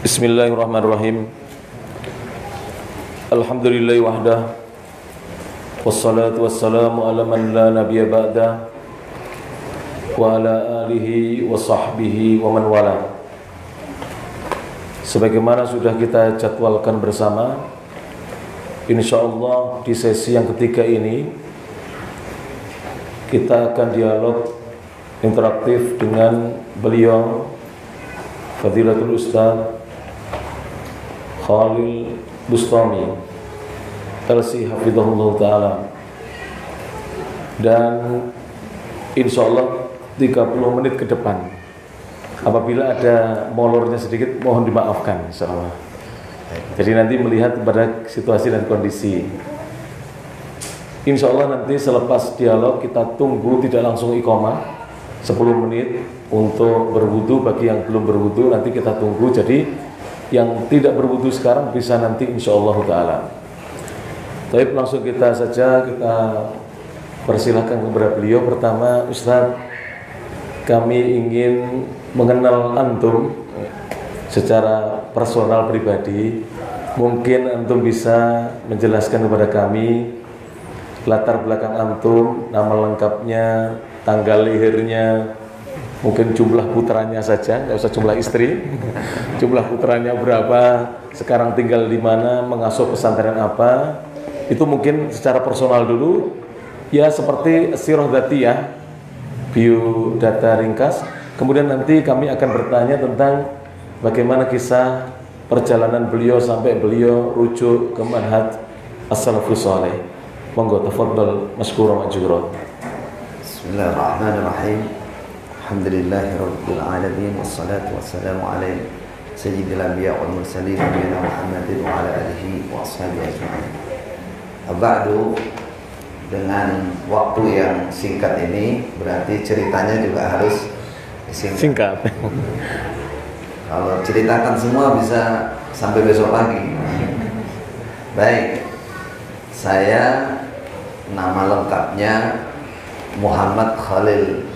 Bismillahirrahmanirrahim. Alhamdulillahi wahdah. Wassalatu wassalamu ala man la nabiyya ba'dah wa ala alihi wa sahbihi wa man wala. Sebagaimana sudah kita jadwalkan bersama, insyaallah di sesi yang ketiga ini kita akan dialog interaktif dengan beliau Fadilatul Ustaz Khalil Bustami LC Hafidhahullah Ta'ala. Dan insyaallah 30 menit ke depan, apabila ada molornya sedikit mohon dimaafkan insyaallah. Jadi nanti melihat pada situasi dan kondisi. Insyaallah nanti selepas dialog kita tunggu, tidak langsung iqamah, 10 menit untuk berwudu. Bagi yang belum berwudu nanti kita tunggu. Jadi yang tidak berwudu sekarang bisa nanti insyaallah ta'ala. Tapi langsung kita persilahkan kepada beliau. Pertama, Ustaz, kami ingin mengenal antum secara personal pribadi. Mungkin antum bisa menjelaskan kepada kami latar belakang antum, nama lengkapnya, tanggal lahirnya, mungkin jumlah putranya saja, nggak usah jumlah istri. Jumlah putranya berapa, sekarang tinggal di mana, mengasuh pesantren apa. Itu mungkin secara personal dulu. Ya seperti sirah dzatiyah, biodata ringkas. Kemudian nanti kami akan bertanya tentang bagaimana kisah perjalanan beliau sampai beliau rujuk ke manhaj as-salafus saleh. Monggo tafadhal masykuran ma'juran. Bismillahirrahmanirrahim. Alhamdulillahirabbil alamin wassalatu wassalamu ala sayyidil anbiya wal mursalin nabiyina Muhammadin wa ala alihi wa ashabihi ajma'in. Ba'du, dengan waktu yang singkat ini berarti ceritanya juga harus singkat. Kalau ceritakan semua bisa sampai besok pagi. Baik, saya nama lengkapnya Muhammad Khalil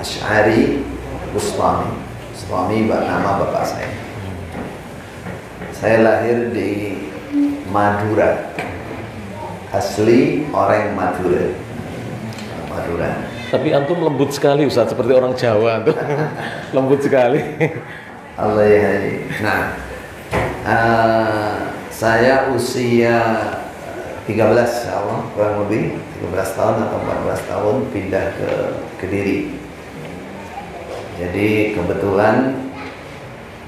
Asy'ari Bustami. Bustami nama bapak saya. Saya lahir di Madura. Asli orang Madura. Tapi antum lembut sekali Ustaz, seperti orang Jawa tuh. Lembut sekali. Allah ya. Nah, saya usia 13 Allah, kurang lebih 13 tahun atau 14 tahun pindah ke Kediri. Jadi kebetulan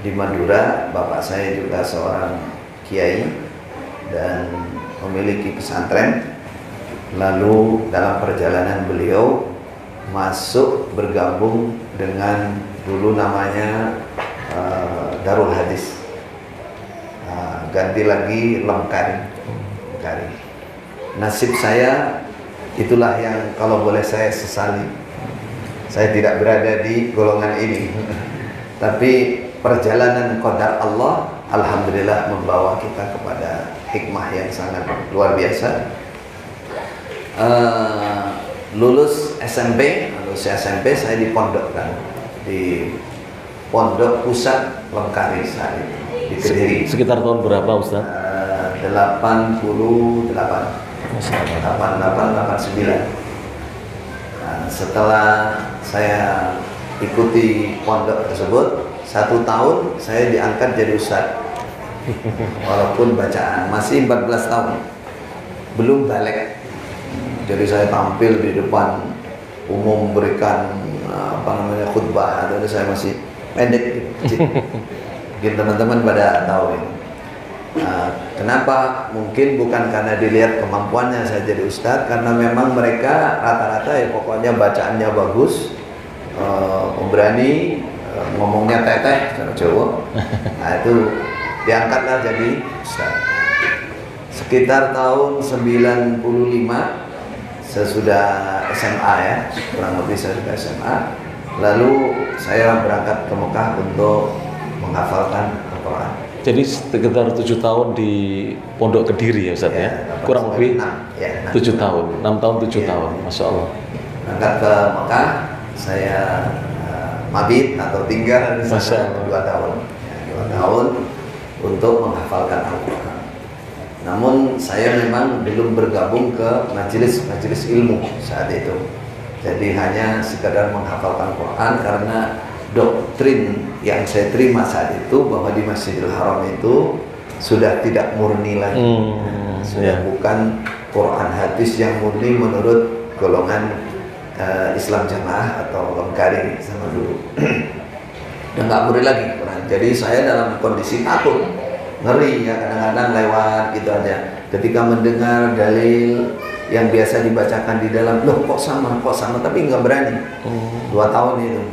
di Madura bapak saya juga seorang kiai dan memiliki pesantren. Lalu dalam perjalanan beliau masuk bergabung dengan dulu namanya Darul Hadis, ganti lagi Lengkari. Nasib saya itulah yang kalau boleh saya sesali. Saya tidak berada di golongan ini. Tapi perjalanan qadar Allah alhamdulillah membawa kita kepada hikmah yang sangat luar biasa. Lulus SMP saya dipondokkan di Pondok Pusat Lengkari saat itu di Kediri. Sekitar tahun berapa Ustaz? 88, 89. Nah, setelah saya ikuti pondok tersebut 1 tahun saya diangkat jadi ustaz. Walaupun bacaan masih 14 tahun, belum balik. Jadi saya tampil di depan umum memberikan khutbah, atau saya masih pendek gitu. Mungkin teman-teman pada tahu ini. Kenapa? Mungkin bukan karena dilihat kemampuannya saya jadi ustadz, karena memang mereka rata-rata ya pokoknya bacaannya bagus, berani, ngomongnya teteh cara Jawa. Nah itu diangkatlah jadi ustadz. Sekitar tahun 95 sesudah SMA ya, kurang lebih sesudah SMA. Lalu saya berangkat ke Mekah untuk menghafalkan Al-Quran. Jadi sekitar 7 tahun di Pondok Kediri ya Ustaz ya? Kurang lebih 7 tahun, 6 tahun 7 tahun, Masya Allah. Berangkat ke Mekah, saya mabit atau tinggal di sana 2 tahun. tahun untuk menghafalkan Al-Quran. Namun saya memang belum bergabung ke majelis ilmu saat itu. Jadi hanya sekedar menghafalkan Quran karena doktrin yang saya terima saat itu bahwa di Masjidil Haram itu sudah tidak murni lagi. Sudah bukan Quran hadis yang murni menurut golongan Islam Jamaah atau Lengkari sama dulu. Dan nggak murni lagi Quran. Jadi saya dalam kondisi takut, ngeri ya, kadang-kadang lewat gitu aja. Ketika mendengar dalil yang biasa dibacakan di dalam, loh kok sama, tapi nggak berani. 2 tahun itu.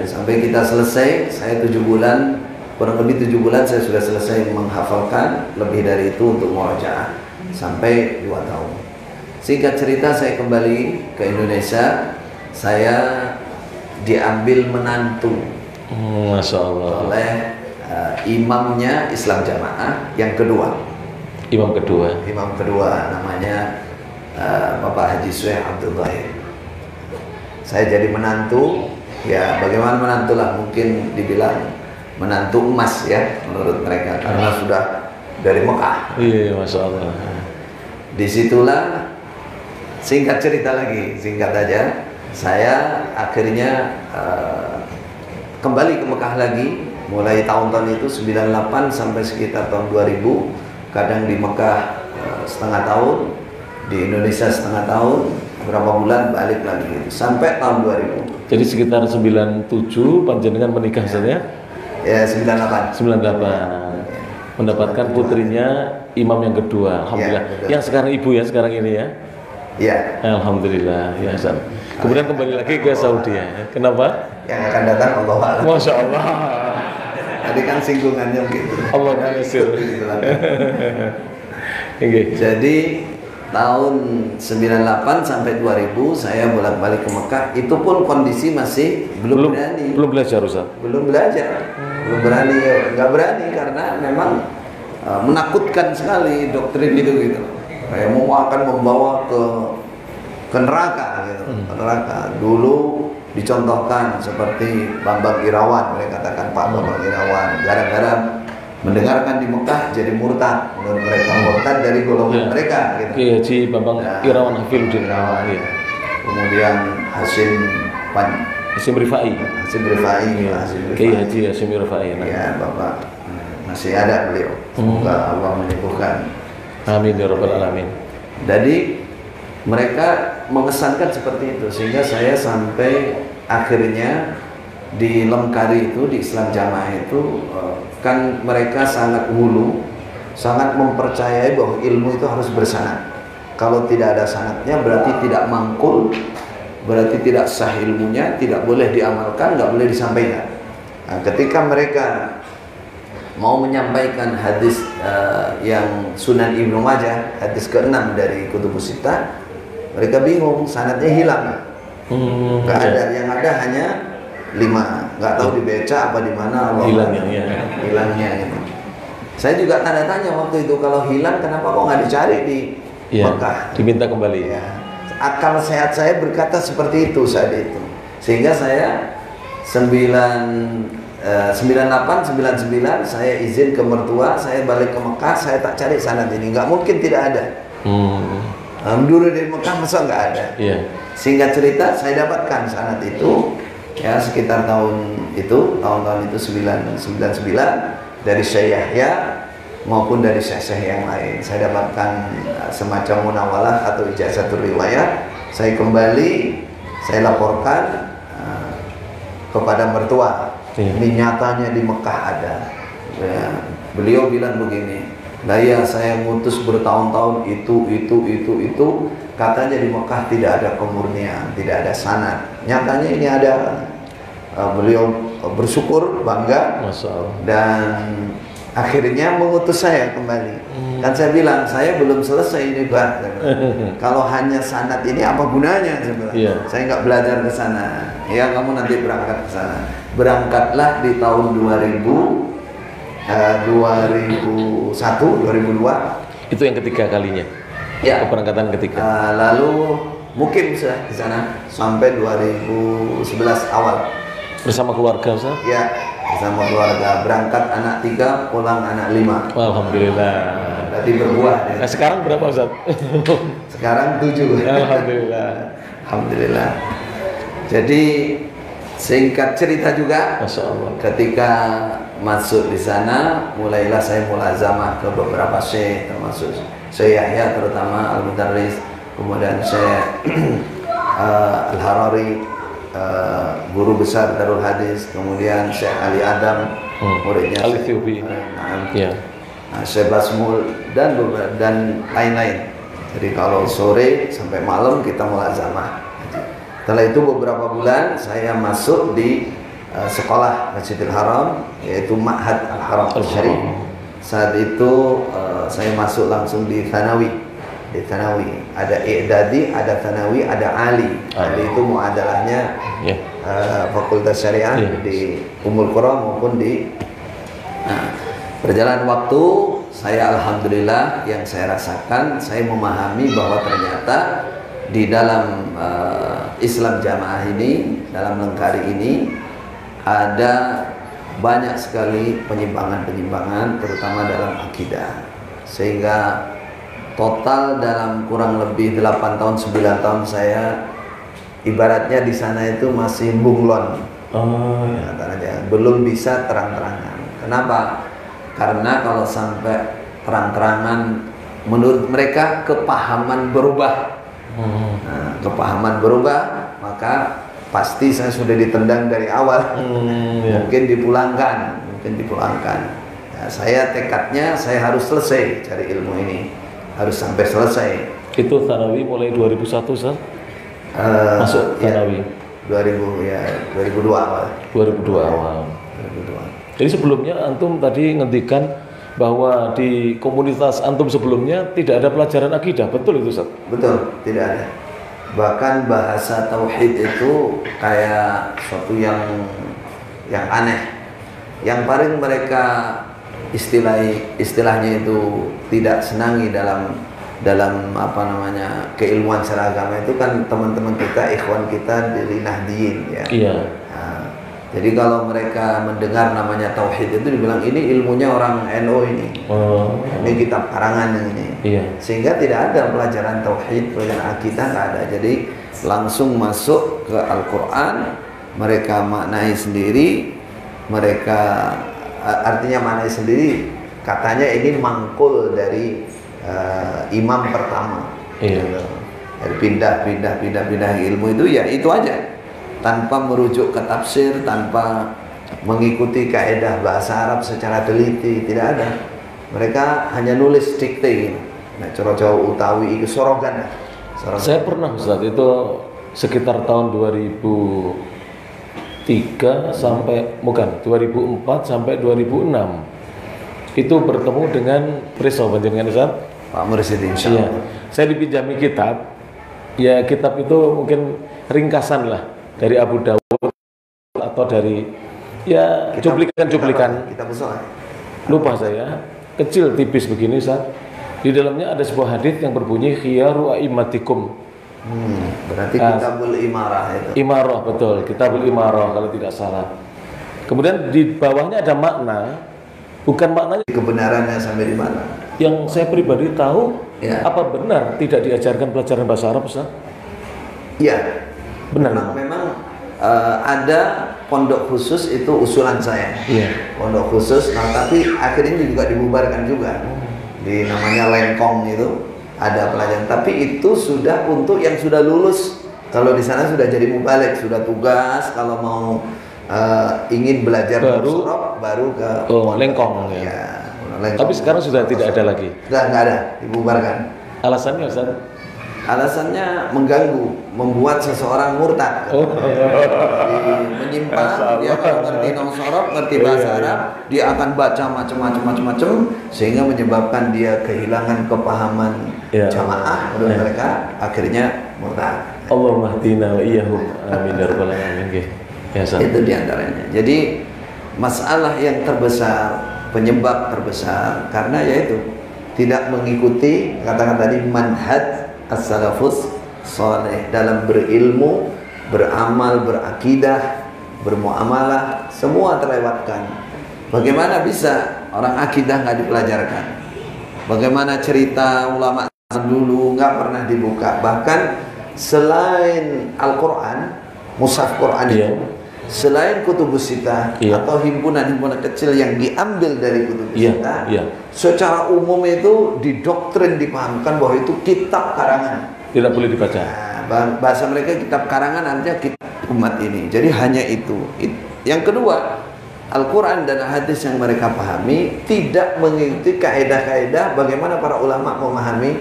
Sampai kita selesai, saya 7 bulan, kurang lebih 7 bulan saya sudah selesai menghafalkan, lebih dari itu untuk murojaah sampai 2 tahun. Singkat cerita, saya kembali ke Indonesia, saya diambil menantu Masya Allah. oleh imamnya Islam Jamaah yang kedua. Imam kedua namanya Bapak Haji Syekh Abdul Zahir. Saya jadi menantu, ya bagaimana menantu lah, mungkin dibilang menantu emas ya menurut mereka karena sudah dari Mekah. Iya, Masya Allah. Disitulah, singkat cerita lagi, singkat aja, saya akhirnya kembali ke Mekah lagi. Mulai tahun-tahun itu 98 sampai sekitar tahun 2000, kadang di Mekah setengah tahun, di Indonesia setengah tahun, berapa bulan balik lagi gitu, sampai tahun 2000. Jadi sekitar 97 panjenengan menikah saja? Ya 98. 98. Mendapatkan putrinya imam yang kedua. Alhamdulillah. Ya, yang sekarang ibu ya, sekarang ini ya. Iya. Alhamdulillah. Ya, Hasan. Kemudian kembali lagi ke Saudi ya. Kenapa? Yang akan datang Allah A'lam. Masya Allah. Tadi kan singgungannya begitu. Allah mengasir. Jadi tahun 98 sampai 2000 saya bolak-balik ke Mekah. Itu pun kondisi masih belum berani. Belum belajar Ustaz. Belum belajar. Belum berani, nggak berani karena memang menakutkan sekali doktrin itu gitu. Kayak mau akan membawa ke neraka gitu. Neraka. Dulu dicontohkan seperti Bambang Irawan, mereka katakan Pak Bambang Irawan gara-gara mendengarkan di Mekah jadi murtad, menurut mereka murtad dari golongan mereka gitu. Iya, Haji Bambang Irawan Hafiluddin. Iya. Kemudian Hasyim Rifai. Kiai Haji Hasyim Rifai. Ya, Bapak masih ada beliau. Semoga Allah menyembuhkan. Amin ya rabbal alamin. Jadi mereka mengesankan seperti itu sehingga saya sampai akhirnya di Lemkari itu, di Islam Jamaah itu kan mereka sangat hulu, sangat mempercayai bahwa ilmu itu harus bersanad. Kalau tidak ada sanadnya berarti tidak mangkul, berarti tidak sah ilmunya, tidak boleh diamalkan, nggak boleh disampaikan. Nah, ketika mereka mau menyampaikan hadis yang Sunan Ibnu Majah, hadis ke-6 dari Kutubus Sittah, mereka bingung, sanadnya hilang. Nggak ada, yang ada hanya 5, nggak tahu dibaca apa di mana. Hilangnya gitu. Saya juga tanda tanya waktu itu, kalau hilang kenapa kok nggak dicari di Mekah? Diminta kembali. Ya. Akal sehat saya berkata seperti itu saat itu, sehingga saya 98, 99 saya izin ke mertua, saya balik ke Mekah, saya tak cari sanad ini, nggak mungkin tidak ada. Dulu di Mekah masa nggak ada. Singkat cerita saya dapatkan sanad itu ya sekitar tahun itu 99 dari Syekh Yahya maupun dari syekh-syekh yang lain. Saya dapatkan semacam munawalah atau ijazatul riwayat. Saya kembali, saya laporkan kepada mertua. Ini nyatanya di Mekah ada. Ya, beliau bilang begini, "Lah ya, saya ngutus bertahun-tahun itu katanya di Mekah tidak ada kemurnian, tidak ada sanad. Nyatanya ini ada." Beliau bersyukur, bangga, dan akhirnya mengutus saya kembali. Kan saya bilang, saya belum selesai ini Pak. Kalau hanya sanad ini apa gunanya? Saya bilang. Saya nggak belajar ke sana. Ya kamu nanti berangkat ke sana. Berangkatlah di tahun 2001, 2002. Itu yang ketiga kalinya. Ya. Keberangkatan ketiga. Lalu mungkin bisa di sana sampai 2011 awal. Bersama keluarga Ustaz? Ya, bersama keluarga. Berangkat anak 3, pulang anak 5. Alhamdulillah. Berarti berbuah. Ya. Nah, sekarang berapa Ustaz? Sekarang 7. Alhamdulillah. Alhamdulillah. Jadi singkat cerita juga, Masya Allah. ketika masuk di sana, mulailah saya mulazamah ke beberapa syekh, termasuk Syekh Yahya terutama Al-Mudarris, kemudian Syekh Al-Harari, guru besar Darul Hadis, kemudian Syekh Ali Adam, muridnya Al-Ethiopi. Ya. Syekh Basmul dan lain-lain. Jadi kalau sore sampai malam kita mulazamah. Setelah itu beberapa bulan saya masuk di sekolah Masjidil Haram, yaitu Ma'had Al-Haram Al-Syarif. Saat itu saya masuk langsung di Thanawi. Di Thanawi ada I'dadi, ada Thanawi, ada Ali. Ali itu muadalahnya Fakultas Syariah di Ummul Qura maupun di perjalanan waktu. Saya alhamdulillah, yang saya rasakan, saya memahami bahwa ternyata di dalam Islam Jamaah ini, dalam Lengkari ini, ada banyak sekali penyimpangan-penyimpangan, terutama dalam akidah. Sehingga total dalam kurang lebih 8 tahun, 9 tahun saya, ibaratnya di sana itu masih bunglon. Belum bisa terang-terangan. Kenapa? Karena kalau sampai terang-terangan, menurut mereka kepahaman berubah. Kepahaman berubah, maka pasti saya sudah ditendang dari awal. Mungkin dipulangkan. Ya, saya tekadnya saya harus selesai cari ilmu ini, harus sampai selesai. Itu Thanawi mulai 2001 Ustaz? Masuk Thanawi 2002 awal. 2002 awal. 2002. Jadi sebelumnya antum tadi ngendikan bahwa di komunitas antum sebelumnya tidak ada pelajaran akidah, betul itu Ustaz? Betul, tidak ada. Bahkan bahasa tauhid itu kayak suatu yang aneh. Yang paling mereka istilahnya itu tidak senangi dalam keilmuan secara agama itu kan teman-teman kita, ikhwan kita dari Nahdiyin ya. Iya. Jadi kalau mereka mendengar namanya tauhid itu dibilang ini ilmunya orang NU ini. Ini kitab karangan ini. Iya. Sehingga tidak ada pelajaran tauhid, pelajaran akidah nggak ada. Jadi langsung masuk ke Al-Qur'an, mereka maknai sendiri, mereka artinya maknai sendiri. Katanya ini mangkul dari imam pertama. Iya. Dari pindah ilmu itu ya itu aja. Tanpa merujuk ke tafsir, tanpa mengikuti kaedah bahasa Arab secara teliti, tidak ada. Mereka hanya nulis dikte. Nah, coro-coro utawi itu sorogan. Saya pernah Ustaz, itu sekitar tahun 2003 sampai 2004 sampai 2006. Itu bertemu dengan Preso dengan Ustaz Pak Mursyid insyaallah. Saya dipinjami kitab. Ya, kitab itu mungkin ringkasan lah dari Abu Dawud atau dari cuplikan-cuplikan. Kita besar. Lupa saya, kecil tipis begini Ustaz. Di dalamnya ada sebuah hadis yang berbunyi khiyaru a'immatikum. Berarti kitabul imarah itu. Imarah, betul, kitabul imarah kalau tidak salah. Kemudian di bawahnya ada makna, bukan maknanya kebenarannya sampai di mana? Yang saya pribadi tahu, apa benar tidak diajarkan pelajaran bahasa Arab Ustaz? Iya. Benar. Memang ada pondok khusus itu usulan saya. Pondok khusus, tapi akhirnya juga dibubarkan juga. Di namanya Lengkong itu ada pelajaran, tapi itu sudah untuk yang sudah lulus. Kalau di sana sudah jadi mubalik, sudah tugas. Kalau mau ingin belajar baru ke Lengkong ya. Lengkong. Tapi sekarang sudah tidak ada lagi. Sudah nggak ada, dibubarkan. Alasannya Ustaz? Alasannya mengganggu, membuat seseorang murtad. Menyimpang, dia kalau ngerti nongsorok, ngerti bahasa Arab, dia akan baca macam-macam, sehingga menyebabkan dia kehilangan kepahaman jamaah menurut mereka, akhirnya murtad. Allahumma hdina wa iyyahum amin ya rabbal alamin. Itu diantaranya. Jadi masalah yang terbesar, penyebab terbesar, karena yaitu tidak mengikuti katakan tadi manhaj as-salafus saleh dalam berilmu, beramal, berakidah, bermuamalah semua terlewatkan. Bagaimana bisa orang akidah nggak dipelajarkan? Bagaimana cerita ulama dulu nggak pernah dibuka? Bahkan selain Al-Quran, mushaf Quran itu, selain kutubus sitah atau himpunan-himpunan kecil yang diambil dari kutubus sitah, secara umum itu didoktrin, dipahamkan bahwa itu kitab karangan, tidak boleh dibaca. Nah, bahasa mereka kitab karangan, artinya kitab umat ini. Jadi hanya itu. Yang kedua, Al-Quran dan hadis yang mereka pahami tidak mengikuti kaedah-kaedah bagaimana para ulama memahami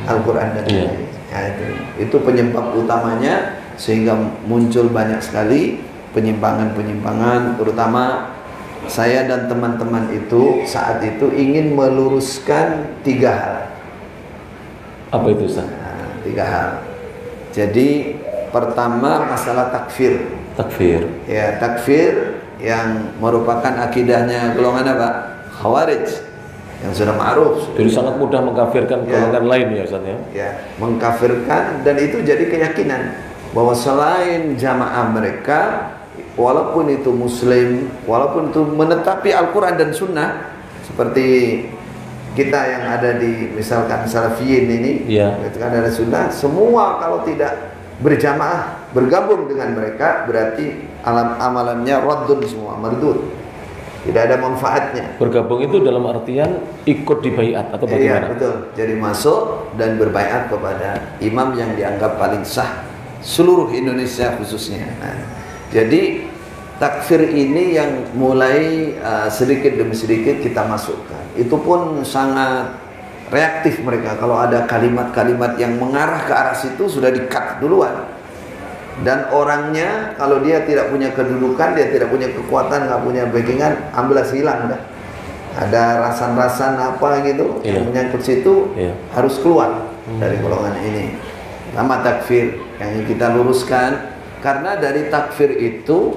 Al-Quran dan hadis. Ya, itu penyebab utamanya, sehingga muncul banyak sekali penyimpangan-penyimpangan. Terutama saya dan teman-teman itu saat itu ingin meluruskan 3 hal. Apa itu, Ustaz? Nah, 3 hal. Jadi pertama, masalah takfir. Takfir. Ya, takfir yang merupakan akidahnya golongan apa? Khawarij, yang sudah ma'ruf. Jadi sangat mudah mengkafirkan golongan lain ya, Ustaz ya. Ya, mengkafirkan, dan itu jadi keyakinan bahwa selain jamaah mereka, walaupun itu muslim, walaupun itu menetapi Al-Quran dan Sunnah, seperti kita yang ada di misalkan Salafiyin ini, itu kan ada Sunnah, semua kalau tidak berjamaah bergabung dengan mereka berarti amalannya raddun, semua mardud, tidak ada manfaatnya. Bergabung itu dalam artian ikut di baiat atau bagaimana? Iya, betul. Jadi masuk dan berbaiat kepada imam yang dianggap paling sah seluruh Indonesia khususnya. Nah, jadi takfir ini yang mulai sedikit demi sedikit kita masukkan. Itu pun sangat reaktif mereka. Kalau ada kalimat-kalimat yang mengarah ke arah situ sudah di-cut duluan. Dan orangnya kalau dia tidak punya kedudukan, dia tidak punya kekuatan, nggak punya backingan, ambil hilang dah. Ada rasan-rasan apa gitu yang menyangkut situ, harus keluar dari golongan ini. Nama takfir yang kita luruskan, karena dari takfir itu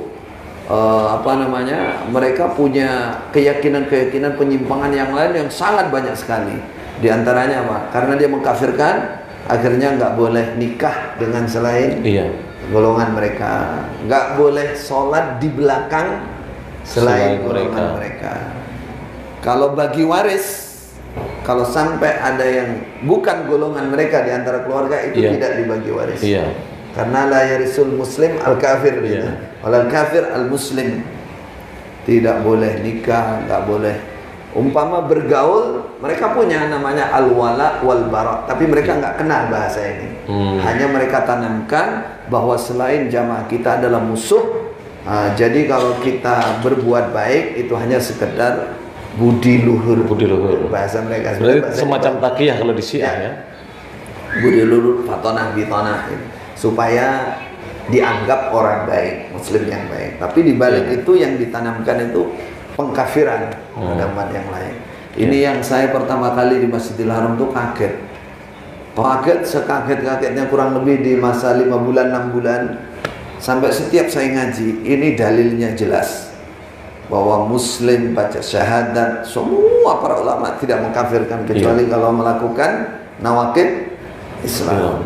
mereka punya keyakinan-keyakinan penyimpangan yang lain yang sangat banyak sekali. Di antaranya apa? Karena dia mengkafirkan, akhirnya nggak boleh nikah dengan selain golongan mereka, nggak boleh sholat di belakang selain golongan mereka. Kalau bagi waris, kalau sampai ada yang bukan golongan mereka di antara keluarga, itu tidak dibagi waris. Karena la yarisul muslim al-kafir, wal kafir al-muslim. Tidak boleh nikah, nggak boleh. Umpama bergaul, mereka punya namanya al-wala wal bara, tapi mereka nggak kenal bahasa ini. Hanya mereka tanamkan bahwa selain jamaah kita adalah musuh. Jadi kalau kita berbuat baik itu hanya sekedar budi luhur. Bahasa mereka. Berarti semacam takiyah kalau di Syiah ya. Budi luhur, fatonah bitonah, supaya dianggap orang baik, muslim yang baik. Tapi di balik itu yang ditanamkan itu pengkafiran pada umat yang lain. Ini yang saya pertama kali di Masjidil Haram tuh kaget. Kaget, sekaget-kagetnya kurang lebih di masa 5 bulan, 6 bulan. Sampai setiap saya ngaji, ini dalilnya jelas. Bahwa muslim baca syahadat, semua para ulama tidak mengkafirkan, kecuali kalau melakukan nawaqid Islam.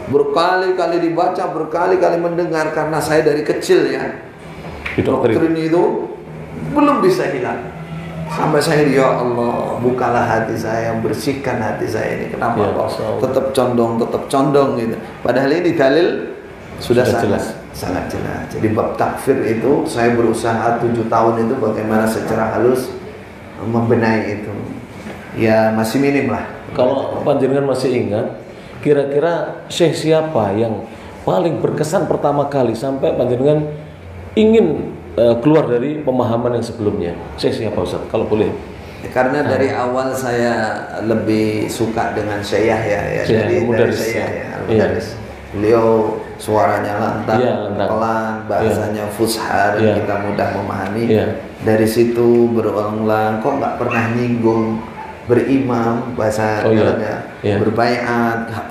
Berkali-kali dibaca, berkali-kali mendengar, karena saya dari kecil ya, doktrin itu belum bisa hilang. Sampai saya, ya Allah, bukalah hati saya, bersihkan hati saya ini. Kenapa kok tetap condong gitu. Padahal ini dalil sudah sangat jelas. Jadi bab takfir itu saya berusaha 7 tahun itu bagaimana secara halus membenahi itu. Ya masih minim lah. Kalau panjenengan masih ingat, kira-kira syekh siapa yang paling berkesan pertama kali sampai panjenengan ingin keluar dari pemahaman yang sebelumnya? Syekh siapa, Ustaz? Kalau boleh. Karena dari awal saya lebih suka dengan Syekh ya. Jadi dari Syekh ya. Beliau suaranya lantang, pelan, bahasanya fushar, kita mudah memahami. Dari situ berulang-ulang, kok nggak pernah nyinggung berimam, bahasa dalamnya berbaiat, nggak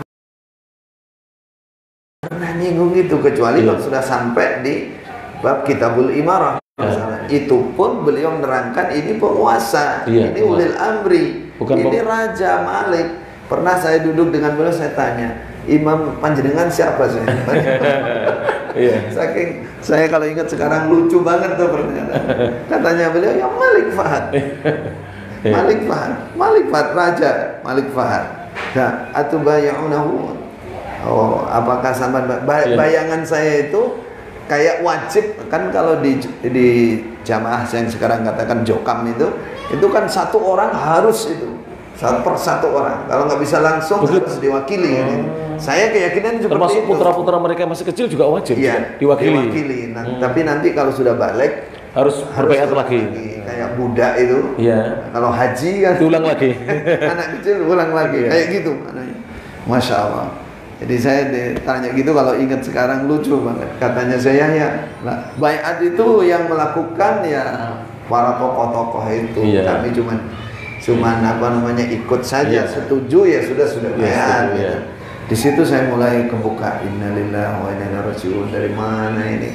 pernah nyinggung itu, kecuali kalau sudah sampai di bab Kitabul Imarah. Itu pun beliau menerangkan ini penguasa, ini ulil amri, ini Raja Malik. Pernah saya duduk dengan beliau, saya tanya, Imam panjenengan siapa sih? Iya. Saking saya kalau ingat sekarang lucu banget tuh pernyataan. Katanya beliau, ya Malik Fahad. Malik Fahad, Malik Fahad Raja, Malik Fahad. Nah, atubayaunahu. Oh, apakah sama bayangan saya itu kayak wajib kan kalau di jamaah yang sekarang katakan jokam itu kan satu orang harus itu satu orang, kalau nggak bisa langsung harus diwakili. Saya keyakinan seperti termasuk itu. putra-putra mereka masih kecil juga wajib ya, diwakili. Tapi nanti kalau sudah balik harus berbaiat lagi. Kayak budak itu. Iya. Kalau haji kan diulang lagi. anak kecil ulang lagi. Kayak gitu. Masya Allah. Jadi saya ditanya gitu, kalau ingat sekarang lucu banget. Katanya saya ya, baiat itu yang melakukan ya para tokoh-tokoh itu. Kami cuman apa namanya ikut saja, setuju ya sudah baiat. Gitu. Di situ saya mulai kebuka, innalillahi wa inna ilaihi raji'un. Dari mana ini?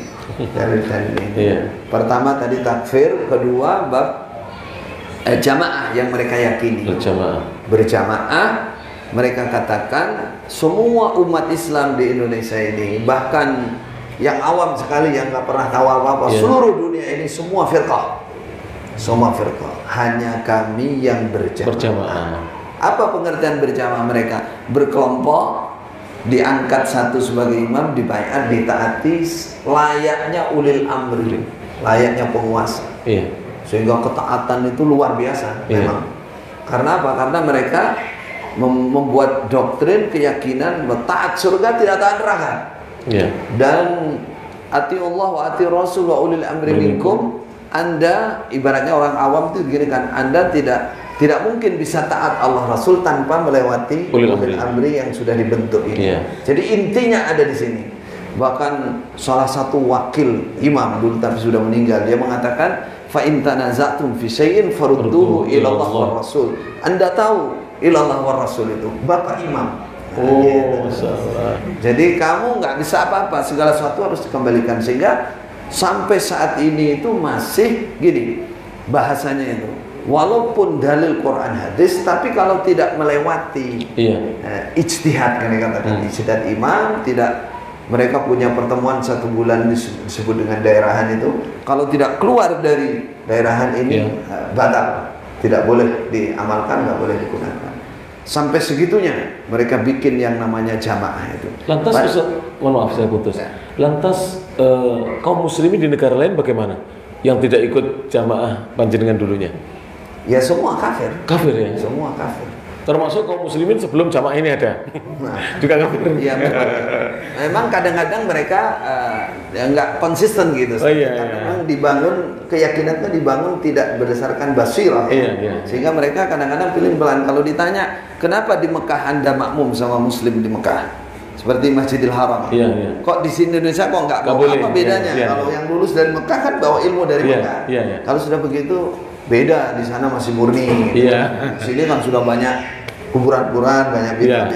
Dari ini. Pertama tadi takfir, kedua bab jamaah yang mereka yakini. Berjamaah. Mereka katakan semua umat Islam di Indonesia ini, bahkan yang awam sekali yang nggak pernah tahu apa-apa, seluruh dunia ini semua firqah, hanya kami yang berjamaah. Apa pengertian berjamaah mereka? Berkelompok, diangkat satu sebagai imam, dibaiat, ditaati layaknya ulil amri, layaknya penguasa. Sehingga ketaatan itu luar biasa memang. Karena apa? Karena mereka membuat doktrin keyakinan taat surga tidak taat neraka. Dan ati Allah wa ati Rasul wa ulil amri minkum. Anda ibaratnya orang awam itu begini kan, Anda tidak mungkin bisa taat Allah Rasul tanpa melewati ulil amri yang sudah dibentuk ini. Jadi intinya ada di sini. Bahkan salah satu wakil imam dulu tapi sudah meninggal, dia mengatakan fa in tanaza'tum fi syai'in farudduhu ila Allah wa Rasul. Anda tahu ilallah wa rasul itu bapak imam. Jadi kamu nggak bisa apa-apa, segala sesuatu harus dikembalikan. Sehingga sampai saat ini itu masih gini bahasanya itu, walaupun dalil Quran hadis, tapi kalau tidak melewati ijtihad, kan dikatakan ijtihad imam, tidak, mereka punya pertemuan 1 bulan disebut dengan daerahan itu, kalau tidak keluar dari daerahan ini batal, tidak boleh diamalkan, nggak boleh digunakan. Sampai segitunya mereka bikin yang namanya jamaah itu. Lantas Ustaz, mohon maaf saya putus. Lantas kaum muslimin di negara lain bagaimana? Yang tidak ikut jamaah panjenengan dulunya? Ya semua kafir. Kafir ya? Semua kafir. Termasuk kaum muslimin sebelum jamaah ini ada. Juga kafir. Iya memang kadang-kadang mereka ya nggak konsisten gitu. Memang dibangun keyakinannya dibangun tidak berdasarkan basirah. Sehingga mereka kadang-kadang pilih pelan. Kalau ditanya kenapa di Mekah Anda makmum sama muslim di Mekah, seperti Masjidil Haram, kok di sini Indonesia kok nggak boleh? Apa bedanya? Kalau yang lulus dari Mekah kan bawa ilmu dari Mekah. Kalau sudah begitu beda, di sana masih murni. Di sini kan sudah banyak kuburan-kuburan, banyak bid'ah.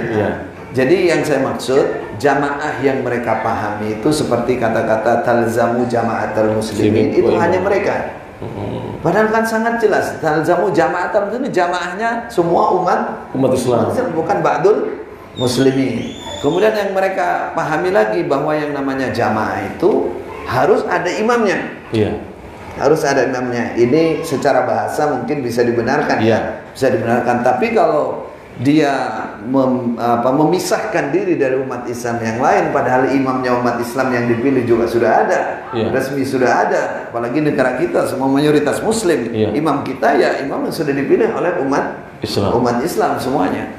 Jadi yang saya maksud, jamaah yang mereka pahami itu seperti kata-kata talzamu jama'atul muslimin, itu hanya mereka. Padahal kan sangat jelas, talzamu jama'atul muslimin, jamaahnya semua umat Islam, bukan ba'dul muslimin. Kemudian yang mereka pahami lagi bahwa yang namanya jamaah itu harus ada imamnya. Harus ada imamnya. Ini secara bahasa mungkin bisa dibenarkan, bisa dibenarkan. Tapi kalau dia memisahkan diri dari umat Islam yang lain, padahal imamnya umat Islam yang dipilih juga sudah ada, resmi sudah ada, apalagi negara kita semua mayoritas muslim, imam kita ya imam yang sudah dipilih oleh umat Islam semuanya.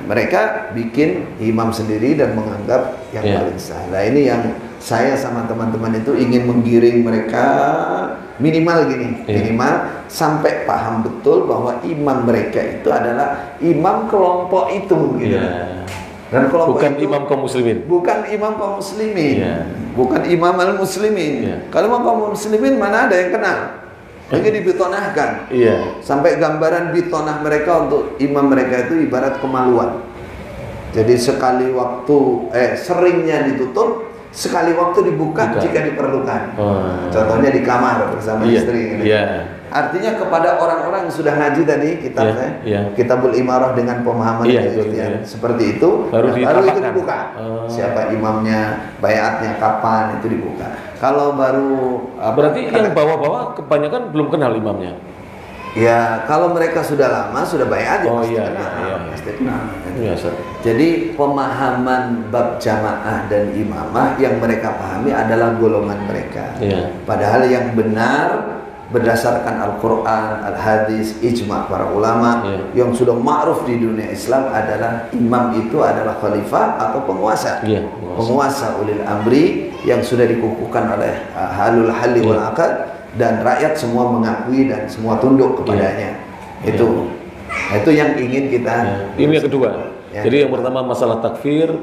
Mereka bikin imam sendiri dan menganggap yang paling sah. Nah ini yang saya sama teman-teman itu ingin menggiring mereka minimal gini, minimal sampai paham betul bahwa imam mereka itu adalah imam kelompok itu, gitu. Dan kelompok bukan itu imam kaum muslimin, bukan imam kaum muslimin, bukan imam al muslimin. Kalau imam kaum muslimin mana ada yang kenal? Lagi dibitonahkan, sampai gambaran bitonah mereka untuk imam mereka itu ibarat kemaluan. Jadi sekali waktu seringnya ditutup, sekali waktu dibuka jika diperlukan. Contohnya di kamar bersama istri. Artinya kepada orang-orang yang sudah ngaji tadi kitabnya, Kitabul Imarah dengan pemahaman seperti itu, baru itu dibuka. Siapa imamnya, bayatnya kapan, itu dibuka. Kalau baru berarti yang bawa-bawa kebanyakan belum kenal imamnya. Ya, kalau mereka sudah lama, sudah bayat ya pasti kenal. Jadi pemahaman bab jamaah dan imamah yang mereka pahami adalah golongan mereka. Padahal yang benar berdasarkan Al-Quran, Al-Hadis, ijma' para ulama yang sudah ma'ruf di dunia Islam adalah imam itu adalah khalifah atau penguasa. Penguasa ulil amri yang sudah dikukuhkan oleh halul halli wal aqad, dan rakyat semua mengakui dan semua tunduk kepadanya. Itu yang ingin kita. Ini yang kedua. Jadi yang pertama masalah takfir,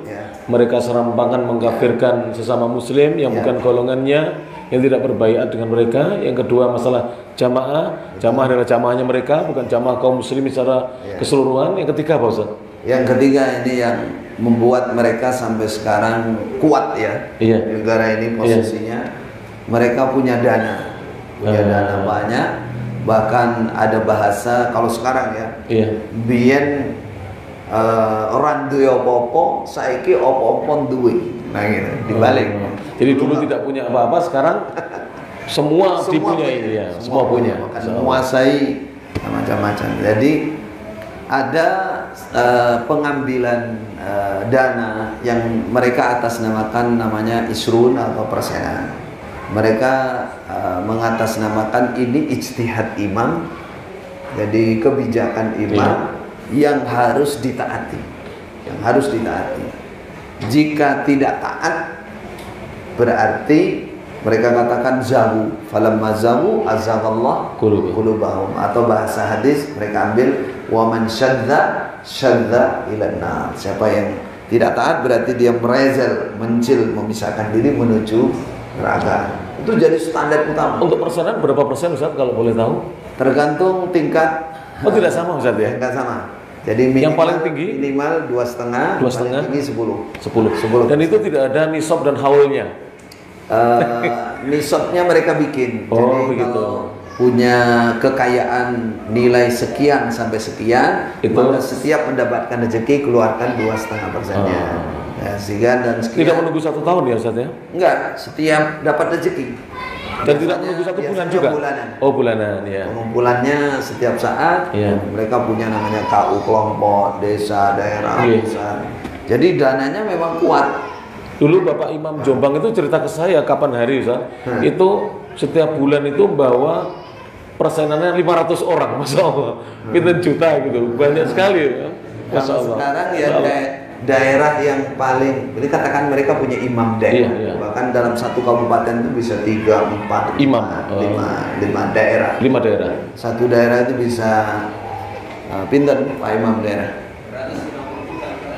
mereka serampangan mengkafirkan sesama muslim yang bukan golongannya, yang tidak berbaiat dengan mereka. Yang kedua masalah jamaah adalah jamaahnya mereka, bukan jamaah kaum muslimin secara keseluruhan. Yang ketiga apa Ustaz? Yang ketiga ini yang membuat mereka sampai sekarang kuat di negara ini posisinya. Mereka punya dana banyak, bahkan ada bahasa kalau sekarang biyen orang duwe apa-apa, saiki apa-apa duwe. Nah gitu, dibalik. Jadi dulu tidak punya apa-apa, sekarang semua dipunyai, semua punya. Menguasai macam-macam. Jadi ada pengambilan dana yang mereka atasnamakan namanya isrun atau persenan. Mereka mengatasnamakan ini ijtihad imam, jadi kebijakan imam yang harus ditaati, Jika tidak taat, berarti mereka katakan zahu, falamma zahu azaghallah qulubahum, atau bahasa hadis mereka ambil waman syadza ilan nar. Siapa yang tidak taat berarti dia merezel, memisahkan diri menuju neraka. Itu jadi standar utama. Untuk persenan berapa persen Ustaz kalau boleh tahu? Tergantung tingkat. Tidak sama Ustaz ya? Tidak sama. Jadi minimal, yang paling tinggi minimal 2,5, paling tinggi 10. Dan itu tidak ada nisab dan haulnya. Nisabnya mereka bikin. Jadi begitu. Kalau punya kekayaan nilai sekian sampai sekian, maka setiap mendapatkan rezeki keluarkan 2,5%-nya. Dan tidak menunggu 1 tahun ya Ustaz ya? Enggak, setiap dapat rezeki. Dan tidak menunggu 1 bulan juga? Bulanan. Bulanan ya. Pengumpulannya setiap saat. Mereka punya namanya KU kelompok, desa, daerah, pusat. Jadi dananya memang kuat. Dulu Bapak Imam Jombang itu cerita ke saya kapan hari Ustaz, itu setiap bulan itu bawa persenannya 500 orang, Masya Allah. Kita juta gitu, banyak sekali ya. Masya Allah. Sekarang daerah yang paling, jadi katakan mereka punya imam daerah, bahkan dalam satu kabupaten itu bisa 3, 4 imam, 5 daerah. 5 daerah. Satu daerah itu bisa pinter Pak Imam daerah.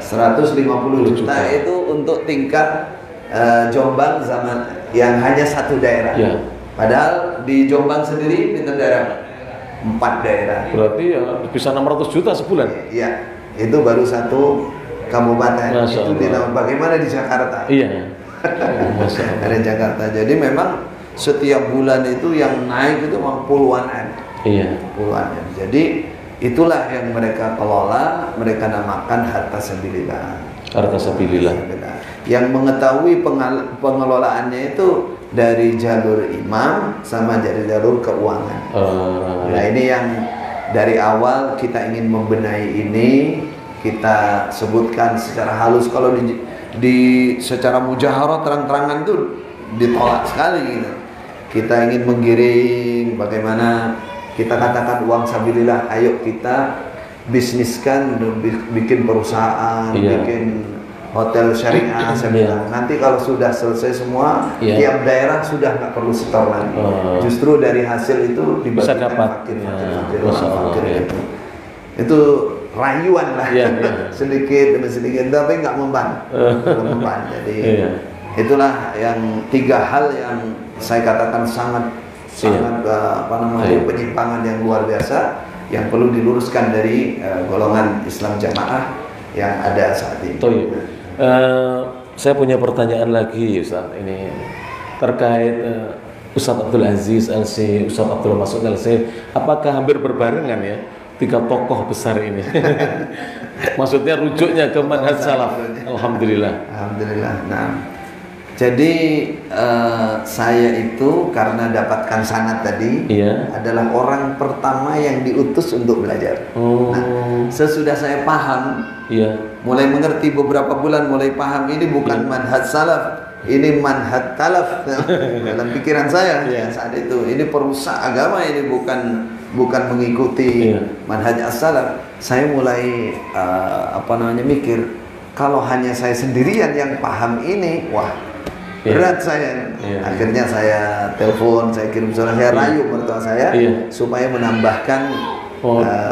150 juta itu untuk tingkat Jombang zaman yang hanya satu daerah. Padahal di Jombang sendiri pinter daerah 4 daerah. Berarti ya bisa 600 juta sebulan. Iya, itu baru satu kabupaten. Itu bagaimana di Jakarta? Dari Jakarta. Jadi memang setiap bulan itu yang naik itu memang puluhan. Puluhan. Jadi itulah yang mereka kelola, mereka namakan harta sabilillah. Yang mengetahui pengelolaannya itu dari jalur imam sama dari jalur keuangan. Nah ini yang dari awal kita ingin membenahi ini. Kita sebutkan secara halus. Kalau secara mujaharah terang-terangan itu ditolak sekali gitu. Kita ingin menggiring bagaimana kita katakan uang sabilillah, ayo kita bisniskan, bikin perusahaan, bikin hotel syariah. Nanti kalau sudah selesai semua, tiap daerah sudah nggak perlu setor lagi. Justru dari hasil itu dibagikan fakir. Itu rayuan lah, sedikit demi sedikit, tapi nggak memban. Jadi itulah yang 3 hal yang saya katakan sangat penyimpangan yang luar biasa yang perlu diluruskan dari golongan Islam jamaah yang ada saat ini. Saya punya pertanyaan lagi Ustaz, ini terkait Ustadz Abdul Aziz LC, Ustadz Abdul Masud LC, apakah hampir berbarengan ya tiga tokoh besar ini? Maksudnya rujuknya ke manhaj salaf. Alhamdulillah. Alhamdulillah. Nah, jadi saya itu karena dapatkan sanad tadi, adalah orang pertama yang diutus untuk belajar. Nah, sesudah saya paham, mulai mengerti beberapa bulan, mulai paham ini bukan manhaj salaf, ini manhaj talaf dalam pikiran saya saat itu. Ini perusak agama, ini bukan mengikuti manhaj as-salaf. Saya mulai mikir, kalau hanya saya sendirian yang paham ini, wah berat saya. Akhirnya saya telepon, saya kirim surat, saya rayu mertua saya supaya menambahkan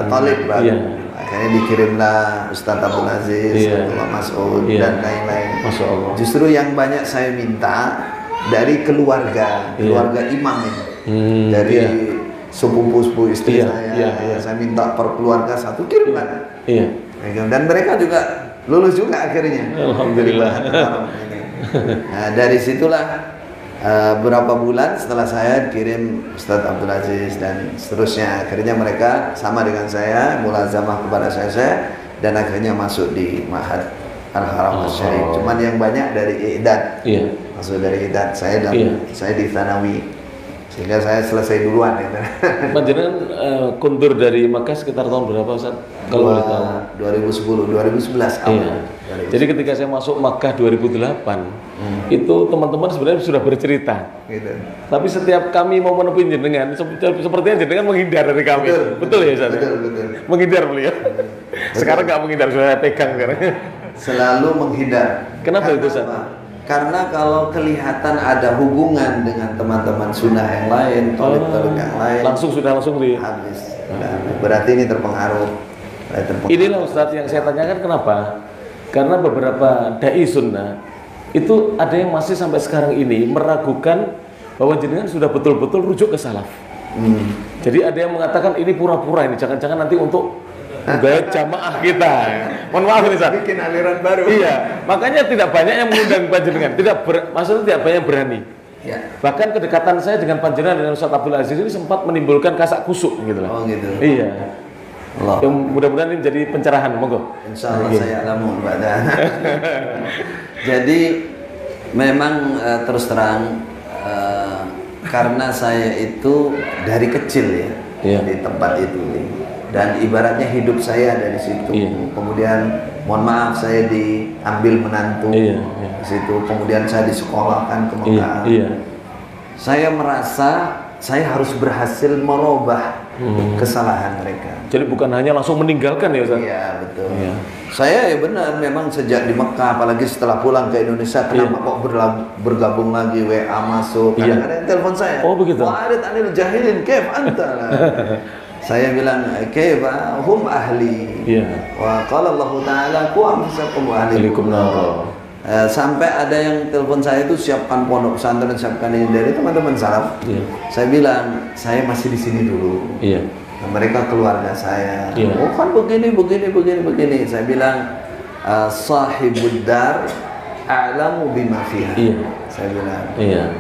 talib baru. Akhirnya dikirimlah Ustadz Abdul Aziz, Abdullah Mas'ud dan lain-lain. Justru yang banyak saya minta dari keluarga imam ini, dari sepupu istri saya minta per keluarga satu kirimkan. Dan mereka juga lulus juga akhirnya. Alhamdulillah. Nah, dari situlah berapa bulan setelah saya kirim Ustadz Abdul Aziz dan seterusnya, akhirnya mereka sama dengan saya mulazamah kepada saya dan akhirnya masuk di Ma'had Al-Haram Asy-Syarif. Cuman yang banyak dari I'dad, masuk dari I'dad, saya di Tsanawi, sehingga saya selesai duluan. Panjenengan kundur dari Makkah sekitar tahun berapa, Ustaz? Kalau boleh tahu. 2011 awal. Jadi ketika saya masuk Makkah 2008, itu teman-teman sebenarnya sudah bercerita. Tapi setiap kami mau menemui jenengan, sepertinya jenengan menghindar dari kami. Betul ya, Ustaz? Betul. Menghindar beliau. Sekarang nggak menghindar, sudah pegang sekarang. Selalu menghindar. Kenapa itu, Ustaz? Karena kalau kelihatan ada hubungan dengan teman-teman sunnah yang lain, tolib-tolib yang lain, langsung habis. Berarti ini terpengaruh. Inilah Ustaz yang saya tanyakan, kenapa? Karena beberapa dai sunnah itu ada yang masih sampai sekarang ini meragukan bahwa jenengan sudah betul-betul rujuk ke salaf. Jadi ada yang mengatakan ini pura-pura, ini jangan-jangan nanti untuk gaya jamaah kita. Mohon maaf nih, Ustaz. Bikin aliran baru. Iya, makanya tidak banyak yang mengundang panjenengan. Maksudnya tidak banyak yang berani. Bahkan kedekatan saya dengan panjenengan dengan Ustaz Abdul Aziz ini sempat menimbulkan kasak kusuk gitu lah. Oh gitu. Iya. Allah. Yang mudah-mudahan ini menjadi pencerahan, monggo. Insyaallah saya alamu Mbak. Jadi memang terus terang karena saya itu dari kecil di tempat itu. Dan ibaratnya hidup saya dari situ. Kemudian mohon maaf saya diambil menantu di situ. Kemudian saya disekolahkan ke Mekah. Saya merasa saya harus berhasil merubah kesalahan mereka. Jadi bukan hanya langsung meninggalkan ya, Ustaz? Iya, betul. Saya benar memang sejak di Mekah, apalagi setelah pulang ke Indonesia, kenapa kok bergabung lagi, WA masuk, kadang-kadang telepon saya. Oh begitu. Wa'arid anil jahilin, kef anta. Saya bilang, kaifa hum ahli. Wa qala Allah Ta'ala qu anfusakum wa ahlikum nar. Sampai ada yang telepon saya itu siapkan pondok pesantren, siapkan ini dari teman-teman salaf. Saya bilang, saya masih di sini dulu. Mereka keluarga saya. Oh kan begini. Saya bilang, sahibud dar a'lamu bima fiha. Saya bilang,